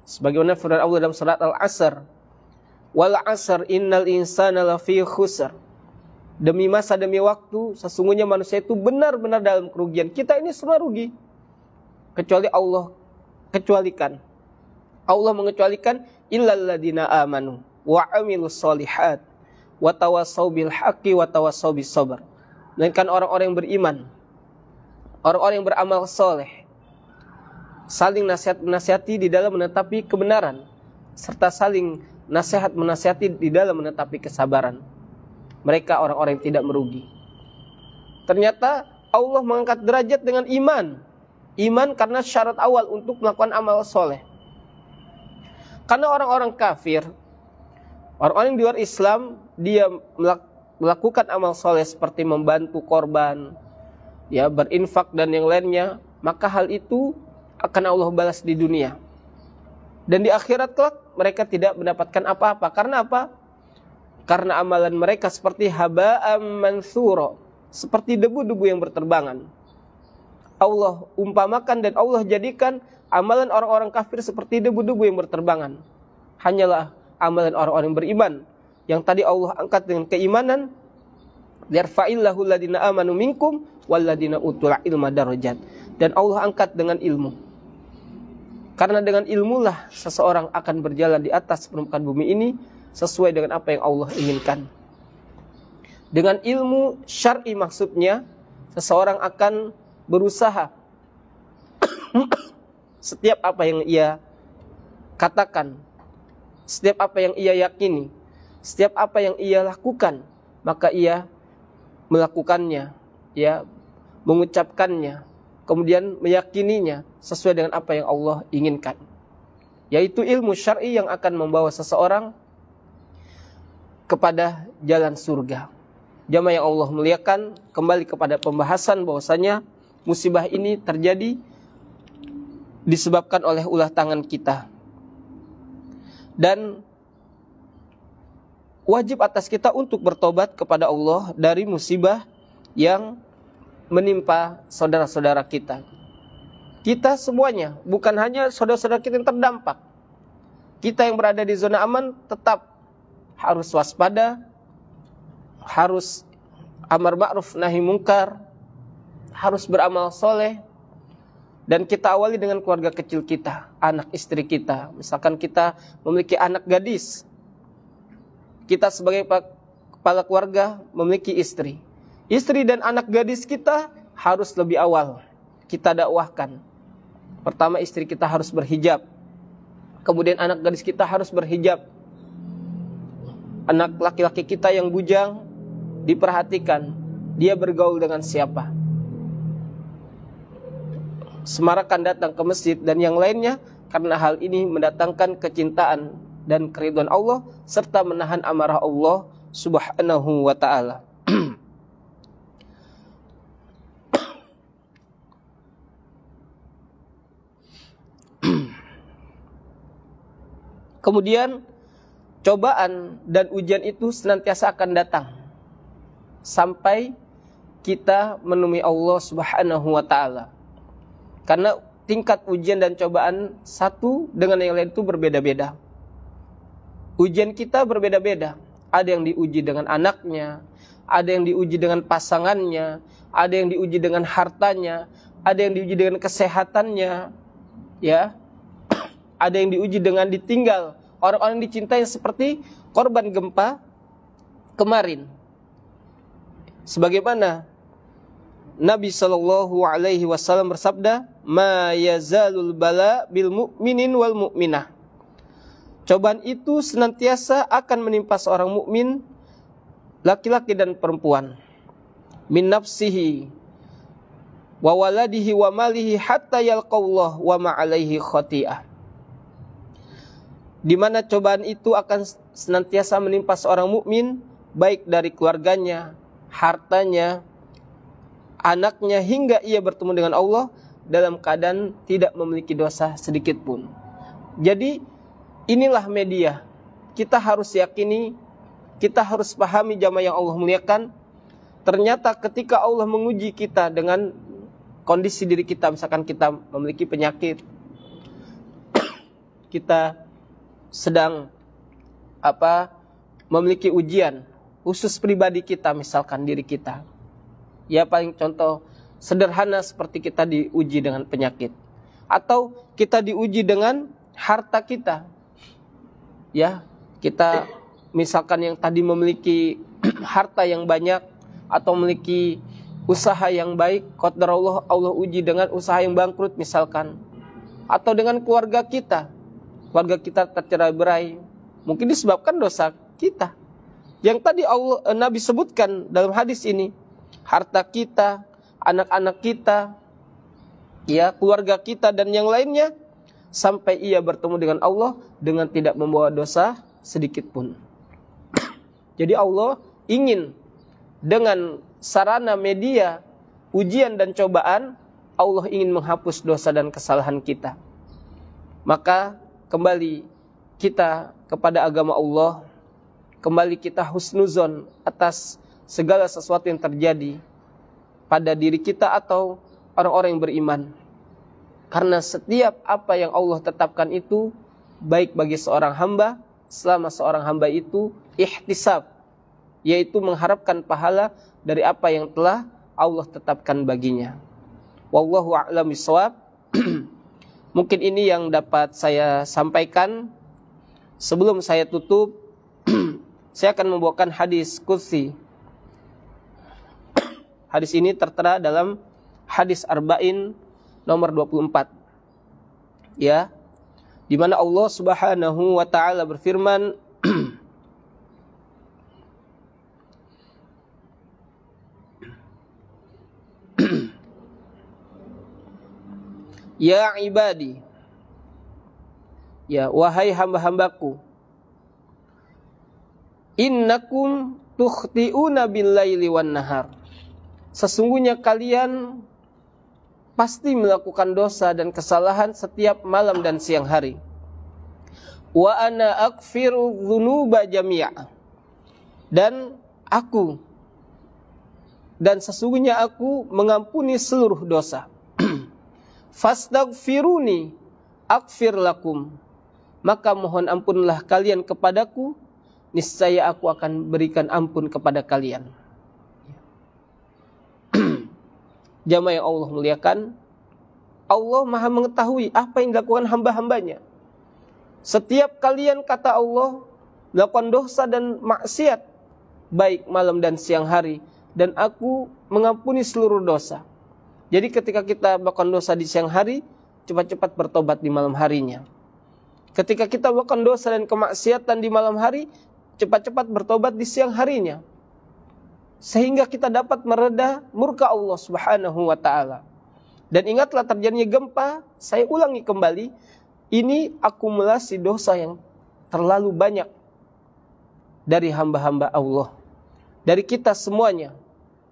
Sebagaimana firman Allah dalam surat Al-Asr, "Wal 'asr innal insana lafi khusr." Demi masa demi waktu, sesungguhnya manusia itu benar-benar dalam kerugian. Kita ini semua rugi. Kecuali Allah kecualikan. Allah mengecualikan illal ladzina amanu wa 'amilus sholihat wa tawassaw bil haqqi wa tawassaw bis sabr. Melainkan orang-orang yang beriman, orang-orang yang beramal soleh, saling nasihat-menasihati di dalam menetapi kebenaran, serta saling nasihat-menasihati di dalam menetapi kesabaran. Mereka orang-orang yang tidak merugi. Ternyata Allah mengangkat derajat dengan iman. Iman karena syarat awal untuk melakukan amal soleh. Karena orang-orang kafir, orang-orang di luar Islam, dia melakukan amal soleh seperti membantu korban, ya, berinfak dan yang lainnya, maka hal itu akan Allah balas di dunia. Dan di akhirat kelak mereka tidak mendapatkan apa-apa. Karena apa? Karena amalan mereka seperti haba'am mansura, seperti debu-debu yang berterbangan. Allah umpamakan dan Allah jadikan amalan orang-orang kafir seperti debu-debu yang berterbangan. Hanyalah amalan orang-orang yang beriman, yang tadi Allah angkat dengan keimanan, yarfa'illahu alladhina amanu minkum walladhina utul ilma darajat. Dan Allah angkat dengan ilmu. Karena dengan ilmulah seseorang akan berjalan di atas permukaan bumi ini sesuai dengan apa yang Allah inginkan. Dengan ilmu syar'i maksudnya, seseorang akan berusaha setiap apa yang ia katakan, setiap apa yang ia yakini, setiap apa yang ia lakukan, maka ia melakukannya, ya, mengucapkannya, kemudian meyakininya sesuai dengan apa yang Allah inginkan. Yaitu ilmu syar'i yang akan membawa seseorang kepada jalan surga. Jamaah yang Allah muliakan, kembali kepada pembahasan bahwasanya musibah ini terjadi disebabkan oleh ulah tangan kita. Dan wajib atas kita untuk bertobat kepada Allah dari musibah yang menimpa saudara-saudara kita. Kita semuanya, bukan hanya saudara-saudara kita yang terdampak. Kita yang berada di zona aman tetap harus waspada, harus amar ma'ruf nahi mungkar, harus beramal soleh. Dan kita awali dengan keluarga kecil kita, anak istri kita. Misalkan kita memiliki anak gadis, kita sebagai kepala keluarga memiliki istri. Istri dan anak gadis kita harus lebih awal kita dakwahkan. Pertama, istri kita harus berhijab. Kemudian anak gadis kita harus berhijab. Anak laki-laki kita yang bujang diperhatikan, dia bergaul dengan siapa. Semarakan datang ke masjid dan yang lainnya, karena hal ini mendatangkan kecintaan dan keridhaan Allah serta menahan amarah Allah Subhanahu wa ta'ala. Kemudian cobaan dan ujian itu senantiasa akan datang sampai kita menemui Allah Subhanahu wa ta'ala. Karena tingkat ujian dan cobaan satu dengan yang lain itu berbeda-beda. Ujian kita berbeda-beda. Ada yang diuji dengan anaknya, ada yang diuji dengan pasangannya, ada yang diuji dengan hartanya, ada yang diuji dengan kesehatannya, ya. Ada yang diuji dengan ditinggal orang-orang yang dicintai, seperti korban gempa kemarin. Sebagaimana Nabi SAW bersabda, "Ma yazalul bala bil mu'minin wal mu'minah." Cobaan itu senantiasa akan menimpa seorang mukmin, laki-laki dan perempuan. Min nafsihi wa waladihi wa malihi hatta yalqallah wa ma alaihi khati'ah. Di mana cobaan itu akan senantiasa menimpa seorang mukmin, baik dari keluarganya, hartanya, anaknya, hingga ia bertemu dengan Allah dalam keadaan tidak memiliki dosa sedikit pun. Jadi inilah media. Kita harus yakini, kita harus pahami jamaah yang Allah muliakan. Ternyata ketika Allah menguji kita dengan kondisi diri kita, misalkan kita memiliki penyakit, kita sedang memiliki ujian khusus pribadi kita, misalkan diri kita. Ya paling contoh sederhana seperti kita diuji dengan penyakit, atau kita diuji dengan harta kita. Ya, kita misalkan yang tadi memiliki harta yang banyak atau memiliki usaha yang baik, qadarullah Allah uji dengan usaha yang bangkrut misalkan. Atau dengan keluarga kita tercerai-berai, mungkin disebabkan dosa kita. Yang tadi Nabi sebutkan dalam hadis ini, harta kita, anak-anak kita, ya, keluarga kita dan yang lainnya, sampai ia bertemu dengan Allah dengan tidak membawa dosa sedikit pun. Jadi Allah ingin dengan sarana media ujian dan cobaan, Allah ingin menghapus dosa dan kesalahan kita. Maka kembali kita kepada agama Allah, kembali kita husnuzon atas segala sesuatu yang terjadi pada diri kita atau orang-orang yang beriman. Karena setiap apa yang Allah tetapkan itu baik bagi seorang hamba, selama seorang hamba itu ihtisab, yaitu mengharapkan pahala dari apa yang telah Allah tetapkan baginya. Wallahu a'lam bishawab. Mungkin ini yang dapat saya sampaikan. Sebelum saya tutup, saya akan membawakan hadis qudsi. Hadis ini tertera dalam hadis Arba'in nomor 24. Ya, di mana Allah Subhanahu wa taala berfirman, Ya ibadi, ya wahai hamba-hambaku, innakum tukhti'una bil-laili wan-nahar. Sesungguhnya kalian pasti melakukan dosa dan kesalahan setiap malam dan siang hari. Wa ana aghfiru dzunuba jami'a. Dan sesungguhnya aku mengampuni seluruh dosa. Fastaghfiruni aghfir lakum. Maka mohon ampunlah kalian kepadaku, niscaya aku akan berikan ampun kepada kalian. Jamaah yang Allah muliakan, Allah maha mengetahui apa yang dilakukan hamba-hambanya. Setiap kalian, kata Allah, melakukan dosa dan maksiat baik malam dan siang hari, dan aku mengampuni seluruh dosa. Jadi ketika kita melakukan dosa di siang hari, cepat-cepat bertobat di malam harinya. Ketika kita melakukan dosa dan kemaksiatan di malam hari, cepat-cepat bertobat di siang harinya. Sehingga kita dapat mereda murka Allah Subhanahu wa ta'ala. Dan ingatlah terjadinya gempa, saya ulangi kembali, ini akumulasi dosa yang terlalu banyak dari hamba-hamba Allah, dari kita semuanya,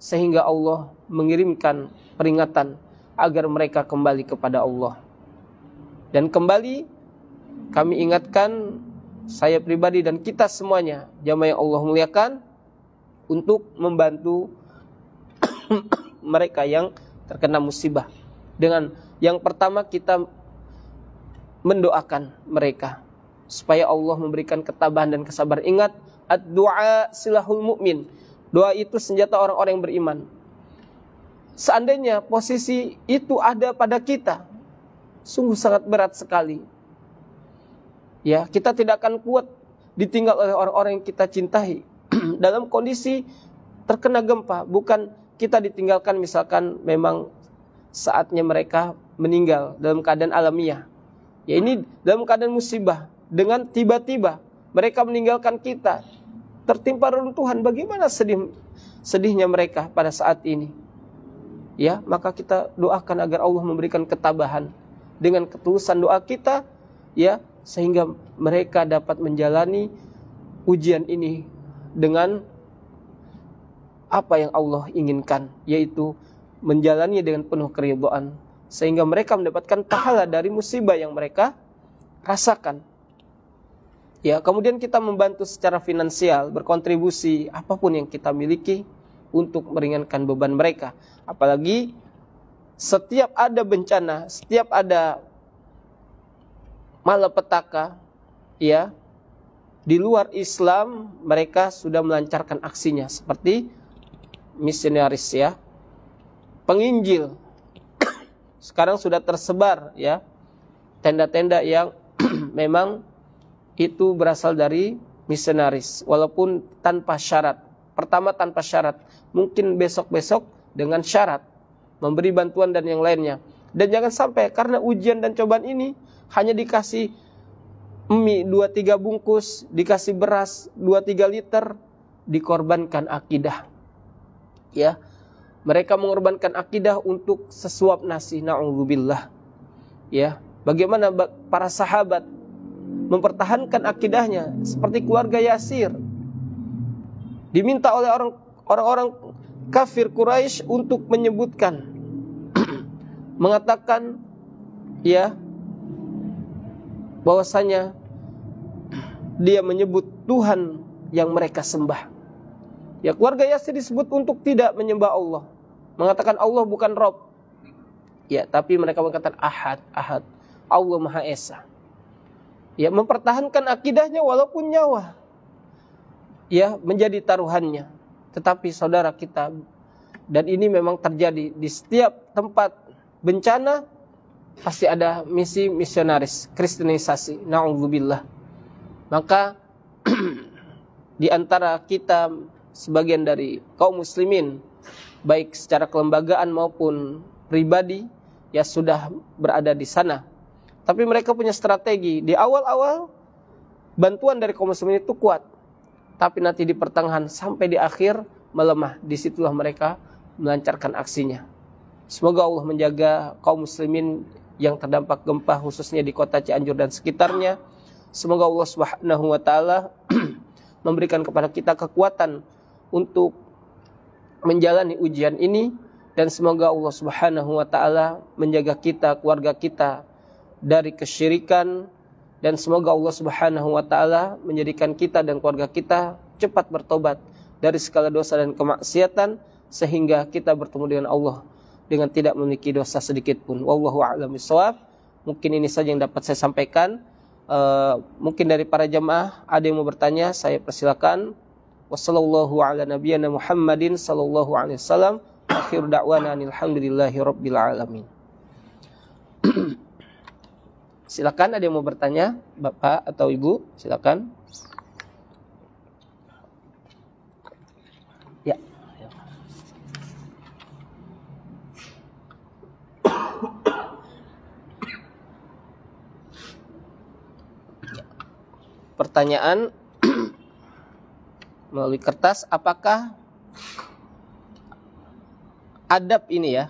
sehingga Allah mengirimkan peringatan agar mereka kembali kepada Allah. Dan kembali kami ingatkan, saya pribadi dan kita semuanya, jamaah yang Allah muliakan, untuk membantu mereka yang terkena musibah. Dengan yang pertama, kita mendoakan mereka supaya Allah memberikan ketabahan dan kesabaran. Ingat, ad-du'a silahul mu'min. Doa itu senjata orang-orang yang beriman. Seandainya posisi itu ada pada kita, sungguh sangat berat sekali. Ya, kita tidak akan kuat ditinggal oleh orang-orang yang kita cintai. Dalam kondisi terkena gempa, bukan kita ditinggalkan misalkan memang saatnya mereka meninggal dalam keadaan alamiah. Ya, ini dalam keadaan musibah, dengan tiba-tiba mereka meninggalkan kita, tertimpa reruntuhan. Bagaimana sedihnya mereka pada saat ini. Ya, maka kita doakan agar Allah memberikan ketabahan dengan ketulusan doa kita, ya, sehingga mereka dapat menjalani ujian ini dengan apa yang Allah inginkan, yaitu menjalani dengan penuh keridhaan, sehingga mereka mendapatkan pahala dari musibah yang mereka rasakan. Ya, kemudian kita membantu secara finansial, berkontribusi apapun yang kita miliki untuk meringankan beban mereka. Apalagi setiap ada bencana, setiap ada malapetaka, ya, di luar Islam mereka sudah melancarkan aksinya seperti misionaris, ya, penginjil. Sekarang sudah tersebar, ya, tenda-tenda yang memang itu berasal dari misionaris, walaupun tanpa syarat. Pertama tanpa syarat, mungkin besok-besok dengan syarat, memberi bantuan dan yang lainnya. Dan jangan sampai karena ujian dan cobaan ini hanya dikasih mie 2-3 bungkus, dikasih beras 2-3 liter, dikorbankan akidah. Ya, mereka mengorbankan akidah untuk sesuap nasi, na'udzubillah. Ya, bagaimana para sahabat mempertahankan akidahnya seperti keluarga Yasir. Diminta oleh orang-orang kafir Quraisy untuk menyebutkan mengatakan, ya, bahwasanya dia menyebut Tuhan yang mereka sembah. Ya, keluarga Yasir disebut untuk tidak menyembah Allah, mengatakan Allah bukan Rabb. Ya, tapi mereka mengatakan Ahad, Ahad, Allah Maha Esa. Ya, mempertahankan akidahnya walaupun nyawa, ya, menjadi taruhannya. Tetapi saudara kita, dan ini memang terjadi di setiap tempat bencana, pasti ada misi misionaris, kristenisasi, na'udzubillah. Maka di antara kita sebagian dari kaum muslimin, baik secara kelembagaan maupun pribadi, ya sudah berada di sana. Tapi mereka punya strategi. Di awal-awal bantuan dari kaum muslimin itu kuat, tapi nanti di pertengahan sampai di akhir melemah. Disitulah mereka melancarkan aksinya. Semoga Allah menjaga kaum muslimin yang terdampak gempa, khususnya di kota Cianjur dan sekitarnya. Semoga Allah Subhanahu wa taala memberikan kepada kita kekuatan untuk menjalani ujian ini, dan semoga Allah Subhanahu wa taala menjaga kita, keluarga kita dari kesyirikan, dan semoga Allah Subhanahu wa taala menjadikan kita dan keluarga kita cepat bertobat dari segala dosa dan kemaksiatan, sehingga kita bertemu dengan Allah dengan tidak memiliki dosa sedikit pun. Wallahu a'lam bishawab. Mungkin ini saja yang dapat saya sampaikan. Mungkin dari para jamaah ada yang mau bertanya, saya persilakan. Wassallallahu ala nabiyyina Muhammadin sallallahu alaihi wasallam. Akhir da'wana alhamdulillahi rabbil alamin. Silakan, ada yang mau bertanya, Bapak atau Ibu, silakan. Ya. Pertanyaan melalui kertas, apakah adab ini, ya,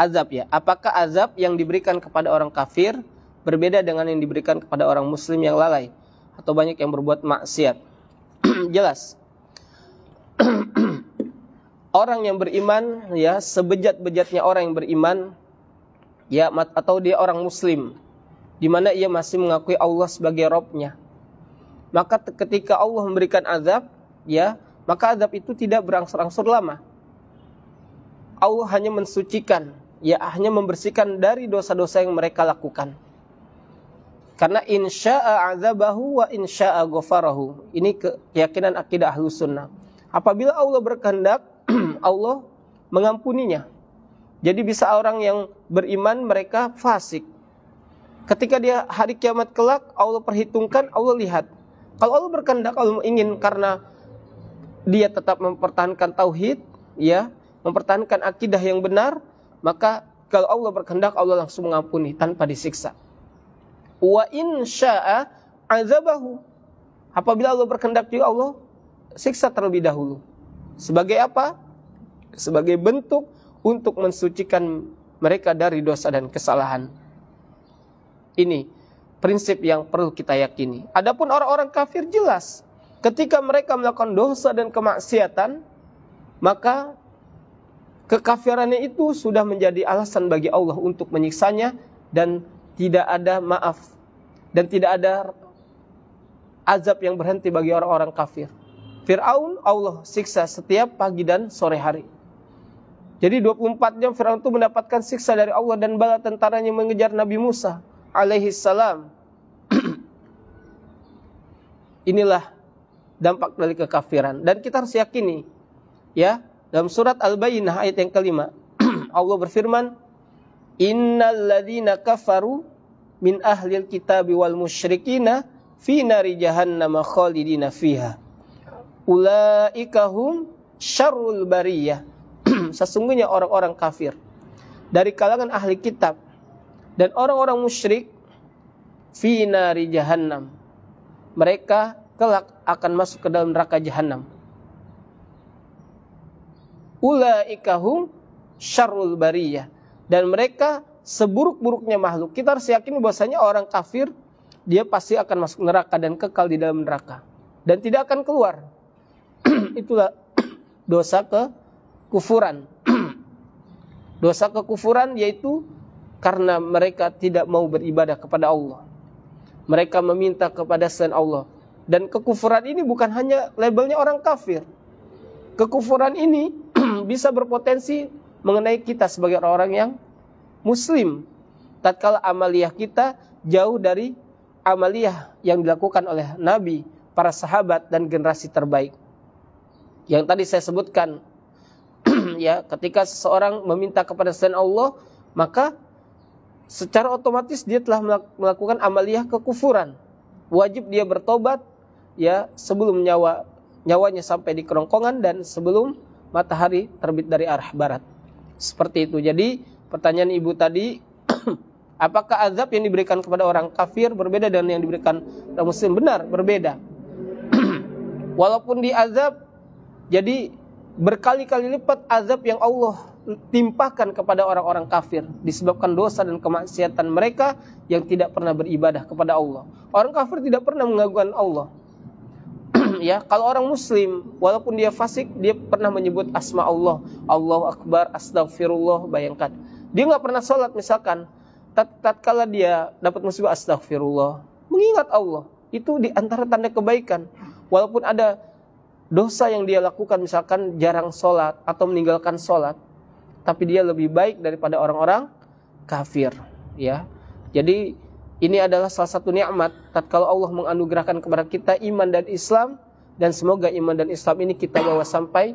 azab, ya, apakah azab yang diberikan kepada orang kafir berbeda dengan yang diberikan kepada orang muslim yang lalai atau banyak yang berbuat maksiat? Jelas. Orang yang beriman, ya, sebejat-bejatnya orang yang beriman, ya, atau dia orang muslim di mana ia masih mengakui Allah sebagai Rabb-nya, maka ketika Allah memberikan azab, ya, maka azab itu tidak berangsur-angsur lama. Allah hanya mensucikan, ya, hanya membersihkan dari dosa-dosa yang mereka lakukan. Karena insya'a azabahu wa insya'a ghafarahu. Ini keyakinan akidah Ahlus Sunnah. Apabila Allah berkehendak, Allah mengampuninya. Jadi bisa orang yang beriman mereka fasik. Ketika dia hari kiamat kelak, Allah perhitungkan, Allah lihat. Kalau Allah berkehendak, Allah ingin karena dia tetap mempertahankan tauhid, ya, mempertahankan akidah yang benar, maka kalau Allah berkehendak, Allah langsung mengampuni tanpa disiksa. Wa in syaa azabahu. Apabila Allah berkehendak juga, Allah siksa terlebih dahulu. Sebagai apa? Sebagai bentuk untuk mensucikan mereka dari dosa dan kesalahan. Ini prinsip yang perlu kita yakini. Adapun orang-orang kafir, jelas ketika mereka melakukan dosa dan kemaksiatan, maka kekafirannya itu sudah menjadi alasan bagi Allah untuk menyiksanya, dan tidak ada maaf dan tidak ada azab yang berhenti bagi orang-orang kafir. Fir'aun Allah siksa setiap pagi dan sore hari. Jadi 24 jam Fir'aun itu mendapatkan siksa dari Allah dan bala tentaranya mengejar Nabi Musa alaihi salam. Inilah dampak dari kekafiran. Dan kita harus yakini, ya, dalam surat Al-Bayyinah ayat yang kelima, Allah berfirman, Innal ladzina kafaru min ahlil kitabi wal musyrikina fi nari jahannam khalidina fiha. Ulaika hum syarrul bariyah. Sesungguhnya orang-orang kafir dari kalangan ahli kitab dan orang-orang musyrik fi nari jahannam. Mereka kelak akan masuk ke dalam neraka jahanam. Ulaika hum syarrul bariyah. Dan mereka seburuk-buruknya makhluk. Kita harus yakin bahwasanya orang kafir dia pasti akan masuk neraka dan kekal di dalam neraka dan tidak akan keluar. Itulah dosa kekufuran. Dosa kekufuran yaitu karena mereka tidak mau beribadah kepada Allah. Mereka meminta kepada selain Allah. Dan kekufuran ini bukan hanya labelnya orang kafir. Kekufuran ini bisa berpotensi mengenai kita sebagai orang yang muslim. Tatkala amaliyah kita jauh dari amaliyah yang dilakukan oleh Nabi, para sahabat dan generasi terbaik. Yang tadi saya sebutkan, ya, ketika seseorang meminta kepada selain Allah, maka secara otomatis dia telah melakukan amaliyah kekufuran. Wajib dia bertobat, ya, sebelum nyawanya sampai di kerongkongan dan sebelum matahari terbit dari arah barat. Seperti itu. Jadi pertanyaan ibu tadi, apakah azab yang diberikan kepada orang kafir berbeda dengan yang diberikan orang muslim? Benar, berbeda. Walaupun diazab, jadi berkali-kali lipat azab yang Allah timpahkan kepada orang-orang kafir disebabkan dosa dan kemaksiatan mereka yang tidak pernah beribadah kepada Allah. Orang kafir tidak pernah mengagungkan Allah. Ya, kalau orang muslim walaupun dia fasik, dia pernah menyebut asma Allah, Allahu Akbar, astagfirullah. Bayangkan, dia nggak pernah sholat misalkan, tatkala dia dapat musibah, astagfirullah, mengingat Allah. Itu di antara tanda kebaikan. Walaupun ada dosa yang dia lakukan, misalkan jarang sholat atau meninggalkan sholat, tapi dia lebih baik daripada orang-orang kafir. Ya, jadi ini adalah salah satu nikmat tatkala Allah menganugerahkan kepada kita iman dan Islam, dan semoga iman dan Islam ini kita bawa sampai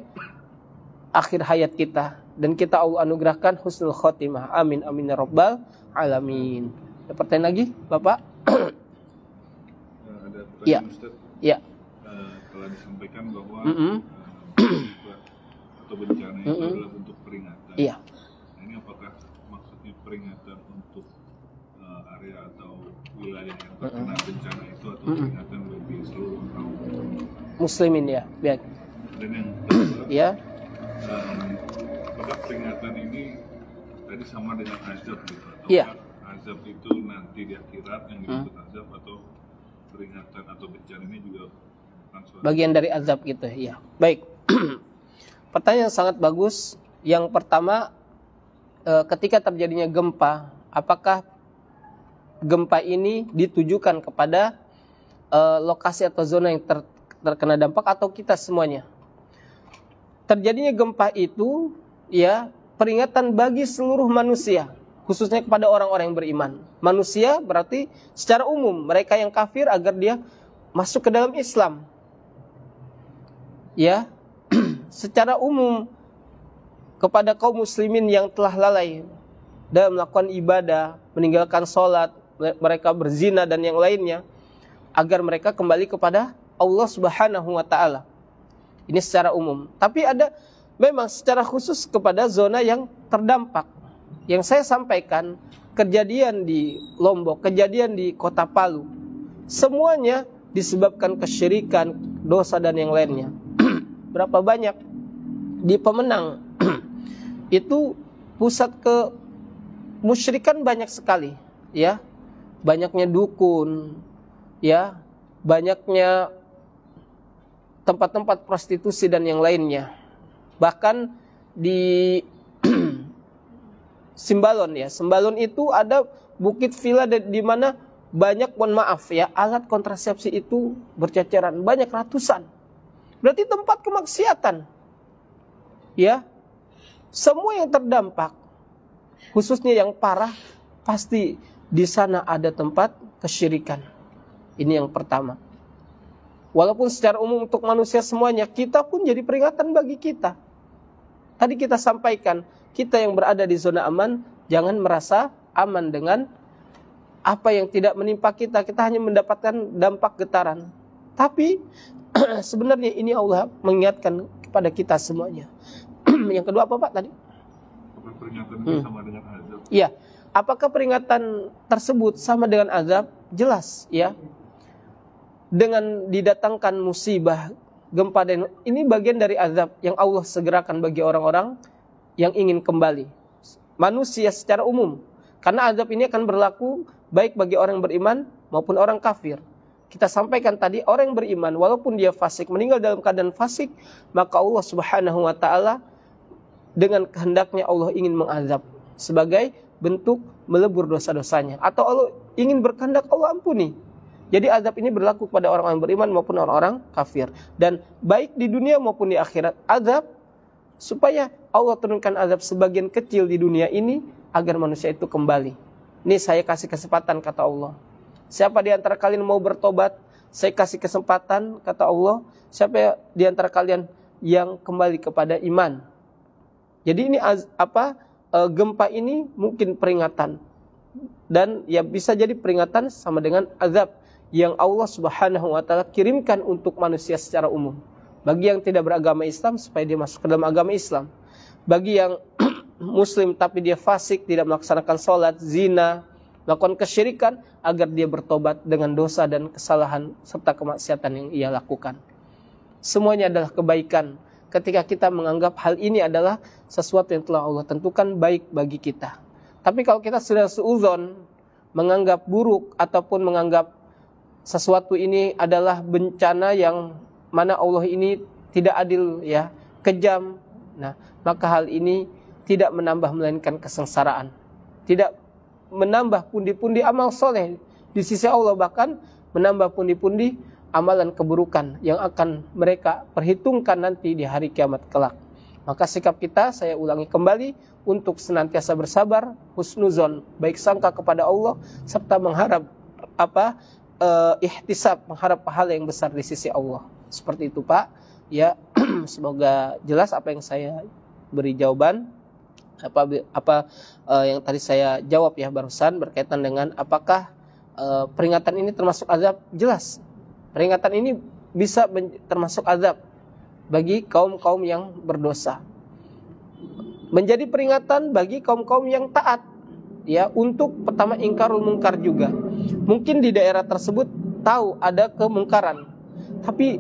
akhir hayat kita dan kita Allah anugerahkan husnul khotimah. Amin amin ya rabbal alamin. Ada pertanyaan lagi, Bapak? Ada pertanyaan, ya. Ustaz. Ya. Telah disampaikan bahwa musibah atau bencana itu adalah bentuk peringatan. Iya. Nah, ini apakah maksudnya peringatan untuk area atau wilayah yang terkena bencana itu atau peringatan bagi seluruh kaum muslimin, ya? Baik. Dan yang kedua, ya. Apakah peringatan ini tadi sama dengan azab gitu? Atau Iya. azab itu nanti di akhirat yang disebut azab, atau peringatan atau bencana ini juga bagian dari azab gitu, ya. Baik. Pertanyaan sangat bagus. Yang pertama, ketika terjadinya gempa, apakah gempa ini ditujukan kepada lokasi atau zona yang terkena dampak atau kita semuanya? Terjadinya gempa itu, ya, peringatan bagi seluruh manusia, khususnya kepada orang-orang yang beriman. Manusia berarti secara umum, mereka yang kafir agar dia masuk ke dalam Islam. Ya, secara umum kepada kaum muslimin yang telah lalai dalam melakukan ibadah, meninggalkan sholat, mereka berzina dan yang lainnya, agar mereka kembali kepada Allah Subhanahu wa Ta'ala. Ini secara umum. Tapi ada memang secara khusus kepada zona yang terdampak. Yang saya sampaikan, kejadian di Lombok, kejadian di Kota Palu, semuanya disebabkan kesyirikan, dosa dan yang lainnya. Berapa banyak di Pemenang itu pusat kemusyrikan banyak sekali, ya. Banyaknya dukun, ya, banyaknya tempat-tempat prostitusi dan yang lainnya. Bahkan di Simbalon, ya, Simbalon itu ada bukit villa di mana banyak, mohon maaf ya, alat kontrasepsi itu berceceran, banyak ratusan. Berarti tempat kemaksiatan. Ya, semua yang terdampak, khususnya yang parah, pasti di sana ada tempat kesyirikan. Ini yang pertama. Walaupun secara umum untuk manusia semuanya, kita pun jadi peringatan bagi kita. Tadi kita sampaikan, kita yang berada di zona aman, jangan merasa aman dengan apa yang tidak menimpa kita. Kita hanya mendapatkan dampak getaran. Tapi sebenarnya ini Allah mengingatkan kepada kita semuanya. Yang kedua apa Pak tadi? Peringatan ini sama dengan azab. Iya. Apakah peringatan tersebut sama dengan azab? Jelas ya. Dengan didatangkan musibah, gempa, dan ini bagian dari azab yang Allah segerakan bagi orang-orang yang ingin kembali. Manusia secara umum. Karena azab ini akan berlaku baik bagi orang yang beriman maupun orang kafir. Kita sampaikan tadi, orang yang beriman walaupun dia fasik, meninggal dalam keadaan fasik, maka Allah Subhanahu wa taala dengan kehendaknya Allah ingin mengazab sebagai bentuk melebur dosa-dosanya, atau Allah ingin berkehendak Allah ampuni. Jadi azab ini berlaku kepada orang-orang beriman maupun orang-orang kafir. Dan baik di dunia maupun di akhirat, azab supaya Allah turunkan azab sebagian kecil di dunia ini agar manusia itu kembali. Ini saya kasih kesempatan, kata Allah. Siapa di antara kalian mau bertobat, saya kasih kesempatan, kata Allah. Siapa di antara kalian yang kembali kepada iman. Jadi ini gempa ini mungkin peringatan. Dan ya bisa jadi peringatan sama dengan azab yang Allah Subhanahu wa taala kirimkan untuk manusia secara umum. Bagi yang tidak beragama Islam supaya dia masuk ke dalam agama Islam. Bagi yang muslim tapi dia fasik, tidak melaksanakan sholat, zina, melakukan kesyirikan, agar dia bertobat dengan dosa dan kesalahan serta kemaksiatan yang ia lakukan. Semuanya adalah kebaikan ketika kita menganggap hal ini adalah sesuatu yang telah Allah tentukan baik bagi kita. Tapi kalau kita sudah seuzon, menganggap buruk ataupun menganggap sesuatu ini adalah bencana yang mana Allah ini tidak adil, ya, kejam. Nah, maka hal ini tidak menambah melainkan kesengsaraan. Tidak menambah pundi-pundi amal soleh di sisi Allah, bahkan menambah pundi-pundi amalan keburukan yang akan mereka perhitungkan nanti di hari kiamat kelak. Maka sikap kita, saya ulangi kembali, untuk senantiasa bersabar, husnuzon, baik sangka kepada Allah, serta mengharap ihtisab, mengharap pahala yang besar di sisi Allah. Seperti itu Pak. Ya, semoga jelas apa yang saya beri jawaban. Yang tadi saya jawab ya barusan berkaitan dengan apakah peringatan ini termasuk azab? Jelas. Peringatan ini bisa termasuk azab bagi kaum-kaum yang berdosa. Menjadi peringatan bagi kaum-kaum yang taat. Ya, untuk pertama ingkarul mungkar juga. Mungkin di daerah tersebut tahu ada kemungkaran, tapi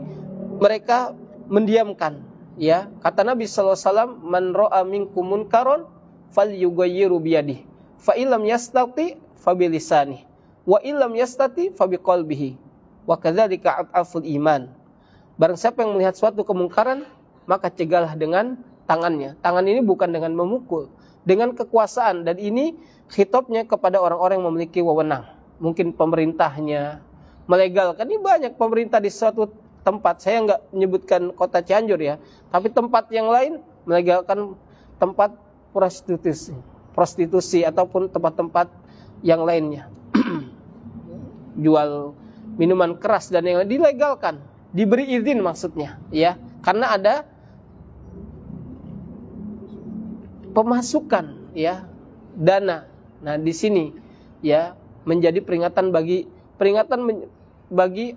mereka mendiamkan. Ya, kata Nabi sallallahu alaihi wasallam, "Man ra'a minkum munkaron falyughayyiru biyadihi, fa illam yastati fa bilisanihi, wa illam yastati fa biqalbihi, wa kadzalika aful iman." Barang siapa yang melihat suatu kemungkaran, maka cegahlah dengan tangannya. Tangan ini bukan dengan memukul, dengan kekuasaan, dan ini khitabnya kepada orang-orang yang memiliki wewenang. Mungkin pemerintahnya melegalkan. Ini banyak pemerintah di suatu tempat, saya nggak menyebutkan kota Cianjur ya, tapi tempat yang lain melegalkan tempat prostitusi ataupun tempat-tempat yang lainnya. Jual minuman keras dan yang lain dilegalkan, diberi izin maksudnya, ya, karena ada pemasukan, ya, dana. Nah, di sini ya menjadi peringatan bagi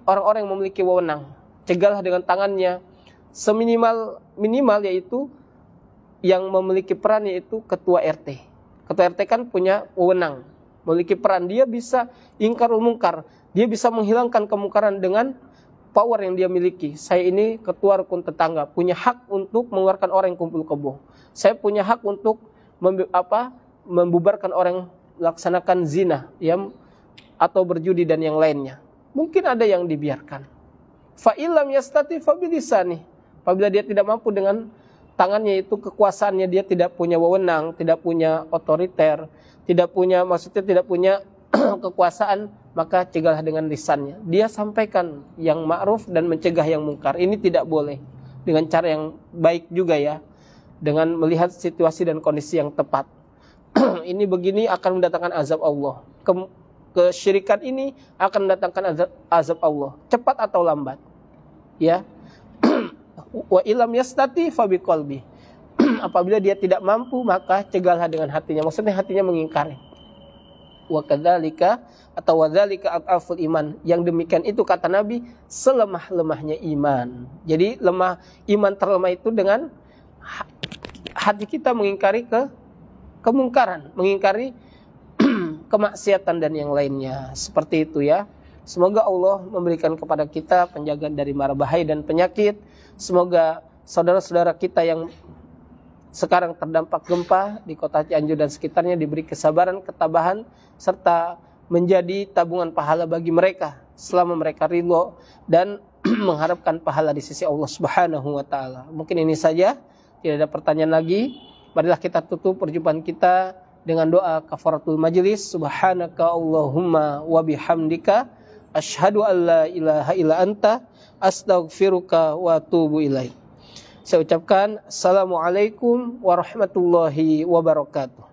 orang-orang yang memiliki wewenang. Cegahlah dengan tangannya, seminimal yaitu yang memiliki peran yaitu ketua RT. Ketua RT kan punya wewenang, memiliki peran, dia bisa ingkarul mungkar, dia bisa menghilangkan kemungkaran dengan power yang dia miliki. Saya ini ketua rukun tetangga, punya hak untuk mengeluarkan orang yang kumpul kebo. Saya punya hak untuk membubarkan orang yang melaksanakan zina, ya, atau berjudi dan yang lainnya. Mungkin ada yang dibiarkan. Fa illam yastati fa bilisani. Apabila dia tidak mampu dengan tangannya, itu kekuasaannya, dia tidak punya wewenang, tidak punya otoriter, tidak punya kekuasaan, maka cegahlah dengan lisannya. Dia sampaikan yang ma'ruf dan mencegah yang mungkar. Ini tidak boleh. Dengan cara yang baik juga ya. Dengan melihat situasi dan kondisi yang tepat. Ini begini akan mendatangkan azab Allah. Kesyirikan ini akan mendatangkan azab Allah. Cepat atau lambat. Ya. Wa ilam yastati fa biqalbi. Apabila dia tidak mampu, maka cegahlah dengan hatinya. Maksudnya hatinya mengingkari. Wa kadzalika atau wadzalika ataful iman. Yang demikian itu kata Nabi selemah-lemahnya iman. Jadi iman terlemah itu dengan hati kita mengingkari kemungkaran, mengingkari kemaksiatan dan yang lainnya. Seperti itu ya. Semoga Allah memberikan kepada kita penjagaan dari mara bahaya dan penyakit. Semoga saudara-saudara kita yang sekarang terdampak gempa di kota Cianjur dan sekitarnya diberi kesabaran, ketabahan, serta menjadi tabungan pahala bagi mereka selama mereka ridho dan mengharapkan pahala di sisi Allah Subhanahu wa taala. Mungkin ini saja, tidak ada pertanyaan lagi. Marilah kita tutup perjumpaan kita dengan doa kafaratul majlis. Subhanaka Allahumma wa bihamdika asyhadu an la ilaha illa anta astaghfiruka wa atubu ilaik. Saya ucapkan assalamualaikum warahmatullahi wabarakatuh.